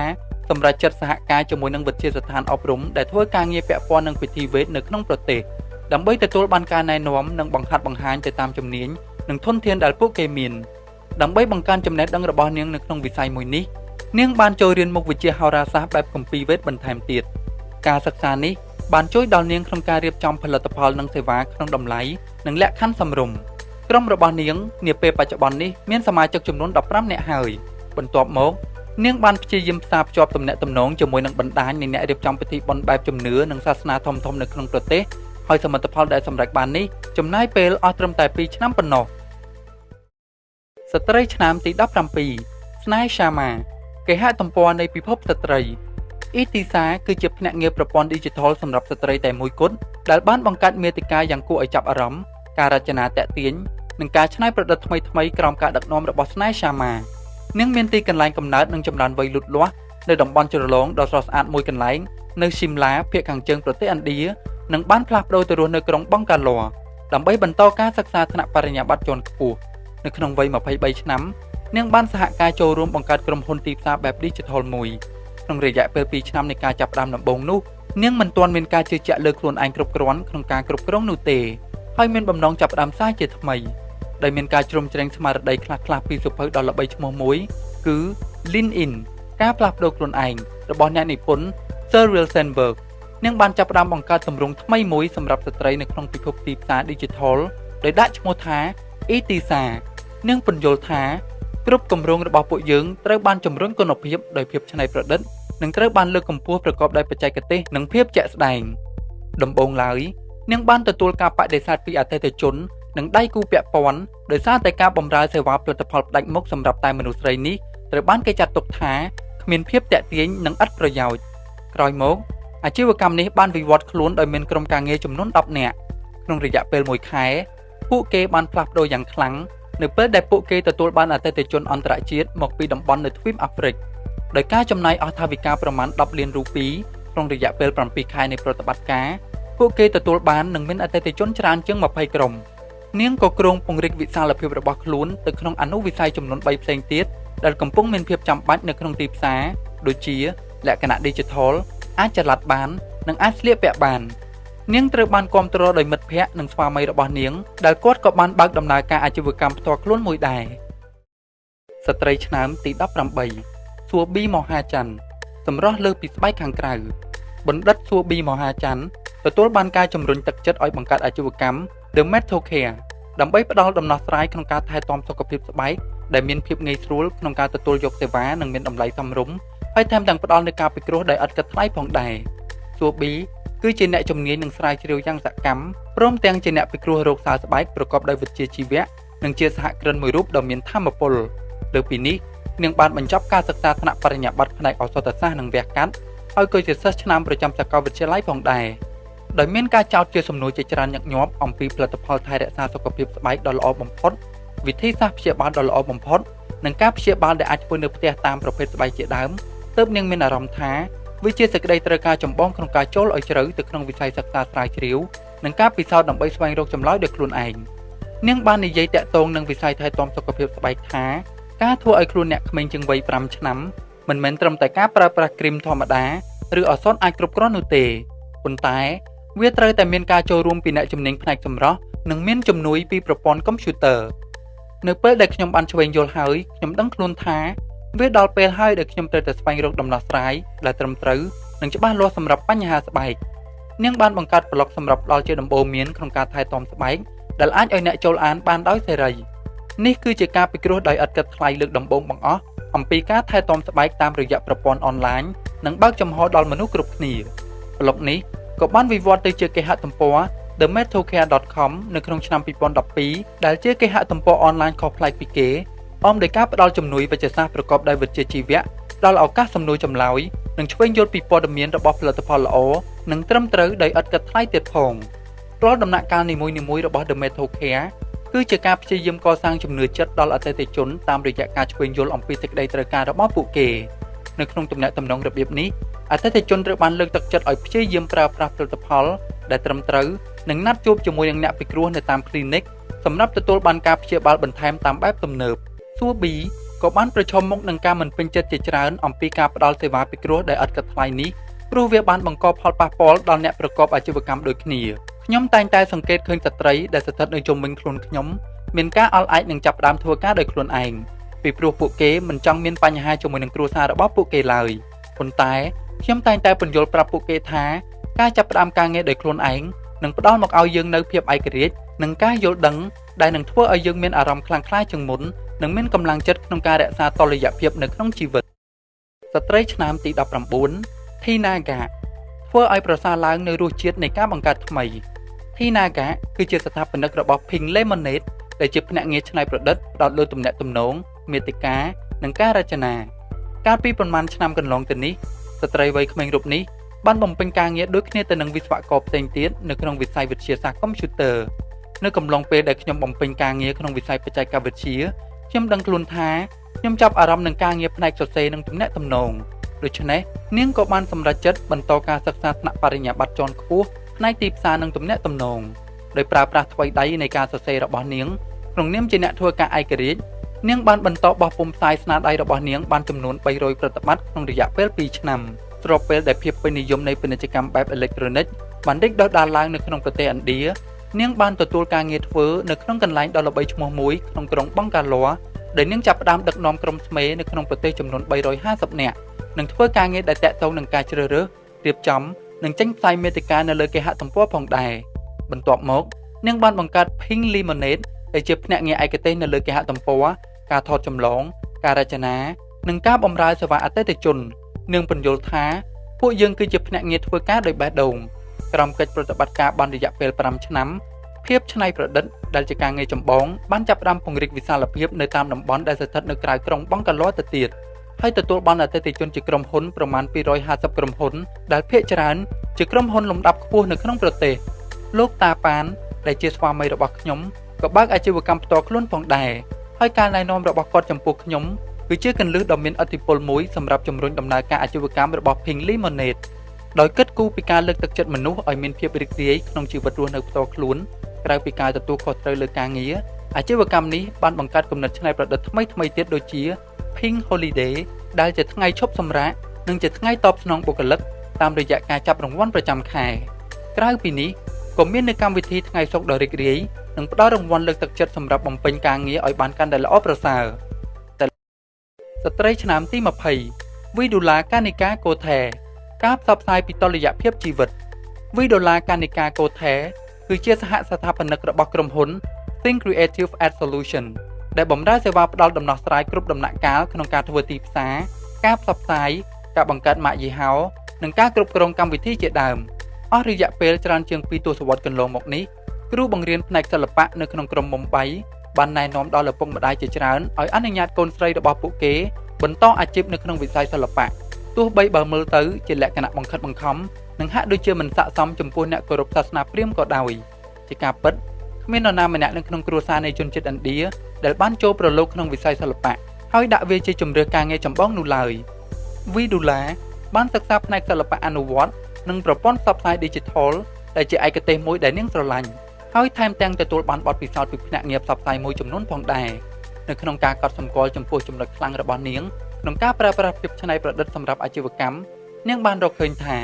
សម្រាប់ចិត្តសហការជាមួយនឹងវិទ្យាស្ថានអប់រំដែលធ្វើការងារពាក់ព័ន្ធនឹងពិធីវេទនៅក្នុងប្រទេសដើម្បីទទួលបានការណែនាំនិងបង្ហាត់បង្ហាញទៅតាមជំនាញនិងធនធានដែលពួកគេមានដើម្បីបង្កើនចំណេះដឹងរបស់នាងនៅក្នុងវិស័យមួយនេះនាងបានចូលរៀនមុខវិជ្ជាហោរាសាស្ត្របែបគម្ពីរវេទបន្ថែមទៀតការសិក្សានេះបានជួយដល់នាងក្នុងការរៀបចំផលិតផលនិងសេវាក្នុងតម្លៃនិងលក្ខខណ្ឌសមរម្យក្រុមរបស់នាងនាពេលបច្ចុប្បន្ននេះមានសមាជិកចំនួន15នាក់ហើយបន្ទាប់មកនាងបានព្យាយាមផ្សារភ្ជាប់ទំនាក់ទំនងជាមួយនឹងបណ្ដាញនៃអ្នករៀបចំពិធីបុណ្យបែបជំនឿនិងសាសនាធំៗនៅក្នុងប្រទេសហើយសមិទ្ធផលដែលសម្រេចបាននេះចំណាយពេលអស់ត្រឹមតែ2ឆ្នាំប៉ុណ្ណោះស្ត្រីឆ្នាំទី17ស្នេហ៍សាមាគេហទំព័រនៃពិភពស្ត្រីអ៊ីទីសាគឺជាភ្នាក់ងារប្រព័ន្ធ Digital សម្រាប់ស្ត្រីតែមួយគត់ដែលបានបង្កើតមាតិកាយ៉ាងគួរឲ្យចាប់អារម្មណ៍ការរចនាទាក់ទាញនិងការច្នៃប្រឌិតថ្មីៗក្រោមការដឹកនាំរបស់ស្នេហ៍សាមានាងមានទីកន្លែងកំណើតនិងចំនួនវ័យលូតលាស់នៅតំបន់ជ្រលងដ៏ស្រស់ស្អាតមួយកន្លែងនៅស៊ីមឡាភាគខាងជើងប្រទេសឥណ្ឌានិងបានផ្លាស់ប្ដូរទៅរស់នៅក្រុងបង់កាឡូដើម្បីបន្តការសិក្សាថ្នាក់បរិញ្ញាបត្រជាន់ខ្ពស់នៅក្នុងវ័យ23ឆ្នាំនាងបានសហការចូលរួមបង្កើតក្រុមហ៊ុនទីផ្សារបែប Digital មួយក្នុងរយៈពេល2ឆ្នាំនៃការចាប់ផ្ដើមដំបូងនោះនាងមិនទាន់មានការជឿជាក់លើខ្លួនឯងគ្រប់គ្រាន់ក្នុងការគ្រប់គ្រងនោះទេហើយមានបំណងចាប់ផ្ដើមសារជាថ្មីដោយមានការជ្រោមជ្រែងស្មារតីខ្លះៗពីសៀវភៅដ៏ល្បីឈ្មោះមួយគឺ Lean In ការផ្លាស់ប្ដូរខ្លួនឯងរបស់អ្នកនិពន្ធ Sheryl Sandberg នាងបានចាប់ផ្ដើមបង្កើតទម្រង់ថ្មីមួយសម្រាប់ស្ត្រីនៅក្នុងពិភពទីផ្សារ Digital ដោយដាក់ឈ្មោះថា Itisa នាងពន្យល់ថាគ្រប់គម្រោងរបស់ពួកយើងត្រូវបានជំរុញគុណភាពដោយភាពច្នៃប្រឌិតនិងត្រូវបានលើកកម្ពស់ប្រកបដោយបច្ចេកទេសនិងភាពជាក់ស្ដែង ដំបូងឡើយនាងបានទទួលការបដិសេធពីអតិថិជននិងដៃគូពាក់ព័ន្ធដោយសារតែការបម្រើសេវាផលិតផលផ្ដាច់មុខសម្រាប់តែមនុស្សស្រីនេះត្រូវបានគេចាត់ទុកថាគ្មានភាពតាក់ទាញនិងឥតប្រយោជន៍ក្រោយមកអាជីវកម្មនេះបានវិវត្តខ្លួនដោយមានក្រុមការងារចំនួន10នាក់ក្នុងរយៈពេល1ខែពួកគេបានផ្លាស់ប្ដូរយ៉ាងខ្លាំងនៅពេលដែលពួកគេទទួលបានអតិថិជនអន្តរជាតិមកពីតំបន់នៅទ្វីបអាហ្វ្រិកដោយការចំណាយអស់ថវិកាប្រមាណ10លានរូពីក្នុងរយៈពេល7ខែនៃប្រតិបត្តិការពួកគេទទួលបាននិងមានអតិថិជនច្រើនជាង20ក្រុមនាងក៏គ្រោងពង្រីកវិសាលភាពរបស់ខ្លួនទៅក្នុងអនុវិស័យចំនួន3ផ្សេងទៀតដែលកំពុងមានភាពចាំបាច់នៅក្នុងទីផ្សារដូចជាលក្ខណៈ Digital អាចចល័តបាននិងអាចស្លៀកពាក់បាននាងត្រូវបានគាំទ្រដោយមិត្តភ័ក្តិនិងស្វាមីរបស់នាងដែលគាត់ក៏បានបើកដំណើរការអាជីវកម្មផ្ទាល់ខ្លួនមួយដែរស្ត្រីឆ្នើមទី18សួប៊ីមហាច័ន្ទសម្រស់លើពីស្បែកខាងក្រៅបណ្ឌិតសួប៊ីមហាច័ន្ទទទួលបានការជំរុញទឹកចិត្តឲ្យបង្កើតអាជីវកម្ម The Metal Care ដើម្បីផ្ដល់ដំណោះស្រាយក្នុងការថែទាំសុខភាពស្បែកដែលមានភាពងាយស្រួលក្នុងការទទួលយកសេវានិងមានតម្លៃសមរម្យហើយថែមទាំងផ្ដល់នូវការពិគ្រោះដោយឥតគិតថ្លៃផងដែរសួប៊ីគឺជាអ្នកជំនាញនឹងស្រាវជ្រាវយ៉ាងសកម្មព្រមទាំងជាអ្នកពិគ្រោះរោគសើស្បែកប្រកបដោយវិជ្ជាជីវៈនិងជាសហគ្រិនមួយរូបដ៏មានថាមពលលើពីនេះនាងបានបញ្ចប់ការសិក្សាថ្នាក់បរិញ្ញាបត្រផ្នែកឱសថសាស្ត្រនិងវះកាត់ហើយក៏ជាសិស្សឆ្នើមប្រចាំសាកលវិទ្យាល័យផងដែរដោយមានការចោទជាសំណួរជាច្រើនញឹកញាប់អំពីផលិតផលថែរក្សាសុខភាពស្បែកដ៏ល្អបំផុតវិធីសាស្ត្រព្យាបាលដ៏ល្អបំផុតនិងការព្យាបាលដែលអាចធ្វើនៅផ្ទះតាមប្រភេទស្បែកជាដើមទើបនាងមានអារម្មណ៍ថាវាជាសេចក្តីត្រូវការចម្បងក្នុងការចូលឲ្យជ្រៅទៅក្នុងវិស័យសិក្សាស្រាវជ្រាវនិងការពិសោធន៍ដើម្បីស្វែងរកចម្លើយដោយខ្លួនឯងនាងបាននិយាយតាក់ទងនឹងវិស័យថែទាំសុខភាពស្បែកថាការធ្វើឲ្យខ្លួនអ្នកក្មេងជាងវ័យ5ឆ្នាំមិនមែនត្រឹមតែការប្រើប្រាស់គ្រីមធម្មតាឬឱសថអាចគ្រប់គ្រាន់នោះទេប៉ុន្តែវាត្រូវតែមានការចូលរួមពីអ្នកជំនាញផ្នែកសម្រស់និងមានជំនួយពីប្រព័ន្ធកុំព្យូទ័រនៅពេលដែលខ្ញុំបានឆ្វេងយល់ហើយខ្ញុំដឹងខ្លួនថាវាដល់ពេលហើយដែលខ្ញុំត្រូវតែស្វែងរកដំណោះស្រាយដែលត្រឹមត្រូវនិងច្បាស់លាស់សម្រាប់បញ្ហាស្បែកនាងបានបង្កើតប្លុកសម្រាប់ផ្ដល់ជាដំបូន្មានក្នុងការថែទាំស្បែកដែលអាចឲ្យអ្នកចូលអានបានដោយសេរីនេះគឺជាការពិគ្រោះដោយឥតគិតថ្លៃលើកដំបូងបង្អស់អំពីការថែទាំស្បែកតាមរយៈប្រព័ន្ធអនឡាញនិងបើកចំហដល់មនុស្សគ្រប់គ្នាប្លុកនេះក៏បានវិវត្តទៅជាគេហទំព័រ themetalcare.com នៅក្នុងឆ្នាំ2012ដែលជាគេហទំព័រអនឡាញខុសប្លែកពីគេអមដោយការផ្ដល់ជំនួយវិទ្យាសាស្ត្រប្រកបដោយវិជ្ជាជីវៈដល់ឱកាសសំណួរចម្លើយនិងឆ្វេងយល់ពីព័ត៌មានរបស់ផលិតផលល្អនិងត្រឹមត្រូវដោយឥតគិតថ្លៃទៀតផងរាល់ដំណាក់កាលនីមួយៗរបស់ The Metal Care គឺជាការព្យាយាមកសាងជំនឿចិត្តដល់អតិថិជនតាមរយៈការឆ្វេងយល់អំពីសេចក្តីត្រូវការរបស់ពួកគេនៅក្នុងទំនាក់ទំនងរបៀបនេះអតិថិជនត្រូវបានលើកទឹកចិត្តឲ្យព្យាយាមប្រើប្រាស់ផលិតផលដែលត្រឹមត្រូវនិងណាត់ជួបជាមួយនឹងអ្នកពិគ្រោះនៅតាម clinic សម្រាប់ទទួលបានការព្យាបាលបន្ថែមតាមបែបទំនើបសួប៊ីក៏បានប្រឈមមុខនឹងការមិនពេញចិត្តជាច្រើនអំពីការផ្ដល់សេវាពិគ្រោះដែលឥតគិតថ្លៃនេះព្រោះវាបានបង្កផលប៉ះពាល់ដល់អ្នកប្រកបអាជីវកម្មដូចគ្នាខ្ញុំតែងតែសង្កេតឃើញស្ត្រីដែលស្ថិតនៅជុំវិញខ្លួនខ្ញុំមានការអល់អាចនឹងចាប់ផ្ដើមធ្វើការដោយខ្លួនឯងពីព្រោះពួកគេមិនចង់មានបញ្ហាជាមួយនឹងគ្រួសាររបស់ពួកគេឡើយប៉ុន្តែខ្ញុំតែងតែពន្យល់ប្រាប់ពួកគេថាការចាប់ផ្ដើមការងារដោយខ្លួនឯងនឹងផ្ដល់មកឲ្យយើងនូវភាពឯករាជ្យនិងការយល់ដឹងដែលនឹងធ្វើឲ្យយើងមានអារម្មណ៍ខ្លាំងក្លាជាងមុននិងមានកម្លាំងចិត្តក្នុងការរក្សាតុល្យភាពនៅក្នុងជីវិតស្ត្រីឆ្នើមទី19 Thinaga ធ្វើឲ្យប្រសើរឡើងនូវរសជាតិនៃការបង្កើតថ្មី Thinaga គឺជាស្ថាបនិករបស់ Pink Lemonade ដែលជាភ្នាក់ងារច្នៃប្រឌិតផ្ដោតលើទំនាក់ទំនងមាតិកានិងការរចនាកាលពីប្រមាណឆ្នាំកន្លងទៅនេះស្ត្រីវ័យក្មេងរូបនេះបានបំពេញការងារដូចគ្នាទៅនឹងវិស្វករផ្សេងទៀតនៅក្នុងវិស័យវិទ្យាសាស្ត្រកុំព្យូទ័រនៅកំឡុងពេលដែលខ្ញុំបំពេញការងារក្នុងវិស័យបច្ចេកវិទ្យាខ្ញុំដឹងខ្លួនថាខ្ញុំចាប់អារម្មណ៍នឹងការងារផ្នែកសរសេរនិងទំនាក់ទំនងដូច្នេះនាងក៏បានសម្រេចចិត្តបន្តការសិក្សាថ្នាក់បរិញ្ញាបត្រជាន់ខ្ពស់ផ្នែកទីផ្សារនិងទំនាក់ទំនងដោយប្រើប្រាស់ថ្វីដៃនៃការសរសេររបស់នាងក្នុងនាមជាអ្នកធ្វើការឯករាជ្យនាងបានបន្តបោះពុម្ពផ្សាយស្នាដៃរបស់នាងបានចំនួន300ប្រតិបត្តិក្នុងរយៈពេល2ឆ្នាំស្របពេលដែលភាពពេញនិយមនៃពាណិជ្ជកម្មបែបអេឡិចត្រូនិកបានរីកដុះដាលឡើងនៅក្នុងប្រទេសឥណ្ឌានាងបានទទួលការងារធ្វើនៅក្នុងកន្លែងដ៏ល្បីឈ្មោះមួយក្នុងក្រុងបង់កាឡូដែលនាងចាប់ផ្ដើមដឹកនាំក្រុមស្មេនៅក្នុងប្រទេសចំនួន350នាក់និងធ្វើការងារដែលតាក់ទងនឹងការជ្រើសរើសរៀបចំនិងចេញផ្សាយមាតិកានៅលើគេហទំព័រផងដែរបន្ទាប់មកនាងបានបង្កើត Pink Lemonade ដែលជាភ្នាក់ងារឯកទេសនៅលើគេហទំព័រការថតចម្លងការរចនានិងការបម្រើសេវាអតិថិជននាងពន្យល់ថាពួកយើងគឺជាភ្នាក់ងារធ្វើការដោយបេះដូង ក្រោមកិច្ចប្រតិបត្តិការបានរយៈពេល5ឆ្នាំភាពច្នៃប្រឌិតដែលជាការងារចម្បងបានចាប់ផ្ដើមពង្រីកវិសាលភាពនៅតាមតំបន់ដែលស្ថិតនៅក្រៅក្រុងបង់កាឡូទៅទៀតហើយទទួលបានអតិថិជនជាក្រុមហ៊ុនប្រមាណ250ក្រុមហ៊ុនដែលភាគច្រើនជាក្រុមហ៊ុនលំដាប់ខ្ពស់នៅក្នុងប្រទេសលោកតាប៉ានដែលជាស្វាមីរបស់ខ្ញុំក៏បើកអាជីវកម្មផ្ទាល់ខ្លួនផងដែរហើយការណែនាំរបស់គាត់ចំពោះខ្ញុំគឺជាគន្លឹះដ៏មានឥទ្ធិពលមួយសម្រាប់ជំរុញដំណើរការអាជីវកម្មរបស់ Pink Lemonade ដោយគិតគូរពីការលើកទឹកចិត្តមនុស្សឲ្យមានភាពរីករាយក្នុងជីវិតរស់នៅផ្ទាល់ខ្លួនក្រៅពីការទទួលខុសត្រូវលើការងារអាជីវកម្មនេះបានបង្កើតគំនិតច្នៃប្រឌិតថ្មីៗទៀតដូចជា Pink Holiday ដែលជាថ្ងៃឈប់សម្រាកនិងជាថ្ងៃតបស្នងបុគ្គលិកតាមរយៈការចាប់រង្វាន់ប្រចាំខែក្រៅពីនេះក៏មាននៅកម្មវិធីថ្ងៃសុខដ៏រីករាយនិងផ្ដល់រង្វាន់លើកទឹកចិត្តសម្រាប់បំពេញការងារឲ្យបានកាន់តែល្អប្រសើរស្ត្រីឆ្នាំទី20 វីដូឡាកានីកាកូថេការផ្សព្វផ្សាយពីតុល្យភាពជីវិតវីដូឡាកានីកាកូថេគឺជាសហស្ថាបនិករបស់ក្រុមហ៊ុន Think Creative Ad Solution ដែលបម្រើសេវាផ្ដល់ដំណោះស្រាយគ្រប់ដំណាក់កាលក្នុងការធ្វើទីផ្សារការផ្សព្វផ្សាយការបង្កើតម៉ាកយីហោនិងការគ្រប់គ្រងកម្មវិធីជាដើមអស់រយៈពេលច្រើនជាង2ទសវត្សរ៍កន្លងមកនេះគ្រូបង្រៀនផ្នែកសិល្បៈនៅក្នុងក្រុងមុំបៃបានណែនាំដល់ឪពុកម្ដាយជាច្រើនឲ្យអនុញ្ញាតកូនស្រីរបស់ពួកគេបន្តអាជីពនៅក្នុងវិស័យសិល្បៈទោះបីបើមើលទៅជាលក្ខណៈបង្ខិតបង្ខំនិងហាក់ដូចជាមិនស័ក្តិសមចំពោះអ្នកគោរពសាសនាព្រាហ្មណ៍ក៏ដោយជាការពិតគ្មាននរណាម្នាក់នៅក្នុងគ្រួសារនៃជនជាតិឥណ្ឌាដែលបានចូលប្រឡូកក្នុងវិស័យសិល្បៈហើយដាក់វាជាជម្រើសការងារចម្បងនោះឡើយវីឌូឡាបានសិក្សាផ្នែកសិល្បៈអនុវត្តនិងប្រព័ន្ធផ្សព្វផ្សាយ Digital ដែលជាឯកទេសមួយដែលនាងស្រឡាញ់ហើយថែមទាំងទទួលបានបទពិសោធន៍ពីភ្នាក់ងារផ្សព្វផ្សាយមួយចំនួនផងដែរនៅក្នុងការកត់សម្គាល់ចំពោះចំណុចខ្លាំងរបស់នាងក្នុងការប្រើប្រាស់ភាពច្នៃប្រឌិតសម្រាប់អាជីវកម្មនាងបានរកឃើញថា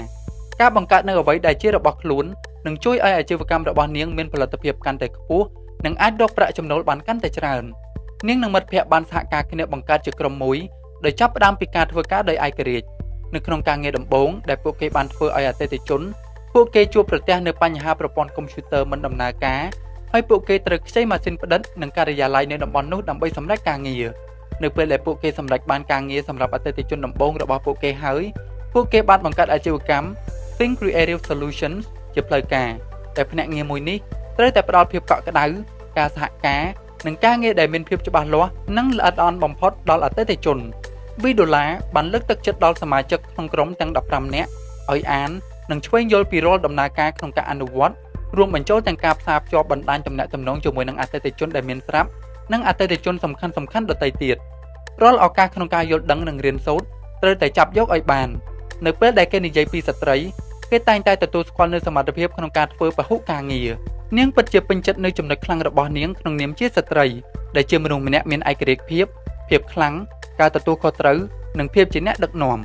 ការបង្កើតនៅអ្វីដែលជារបស់ខ្លួននឹងជួយឲ្យអាជីវកម្មរបស់នាងមានផលិតភាពកាន់តែខ្ពស់និងអាចរកប្រាក់ចំណូលបានកាន់តែច្រើននាងនិងមិត្តភ័ក្តិបានសហការគ្នាបង្កើតជាក្រុមមួយដោយចាប់ផ្ដើមពីការធ្វើការដោយឯករាជ្យនៅក្នុងការងារដំបូងដែលពួកគេបានធ្វើឲ្យអតិថិជនពួកគេជួបប្រទះនូវបញ្ហាប្រព័ន្ធកុំព្យូទ័រមិនដំណើរការហើយពួកគេត្រូវខ្ចីម៉ាស៊ីនផ្ដិតនិងការិយាល័យនៅតំបន់នោះដើម្បីសម្រេចការងារនៅពេលដែលពួកគេសម្រេចបានការងារសម្រាប់អតិថិជនដំបូងរបស់ពួកគេហើយពួកគេបានបង្កើតអាជីវកម្ម Think Creative Solutions ជាផ្លូវការតែភ្នាក់ងារមួយនេះត្រូវតែផ្ដល់ភាពកក់ក្ដៅការសហការនិងការងារដែលមានភាពច្បាស់លាស់និងល្អិតល្អន់បំផុតដល់អតិថិជនវីដូឡាបានលើកទឹកចិត្តដល់សមាជិកក្នុងក្រុមទាំង15នាក់ឲ្យអាននិងឆ្វេងយល់ពីរាល់ដំណើរការក្នុងការអនុវត្តរួមបញ្ចូលទាំងការផ្សារភ្ជាប់បណ្ដាញទំនាក់ទំនងជាមួយនឹងអតិថិជនដែលមានស្រាប់និងអតិថិជនសំខាន់ៗដទៃទៀតរាល់ឱកាសក្នុងការយល់ដឹងនិងរៀនសូត្រត្រូវតែចាប់យកឲ្យបាននៅពេលដែលគេនិយាយពីស្ត្រីគេតែងតែទទួលស្គាល់នូវសមត្ថភាពក្នុងការធ្វើពហុការងារនាងពិតជាពេញចិត្តនូវចំណុចខ្លាំងរបស់នាងក្នុងនាមជាស្ត្រីដែលជាមនុស្សម្នាក់មានឯករាជ្យភាពខ្លាំងការទទួលខុសត្រូវនិងភាពជាអ្នកដឹកនាំ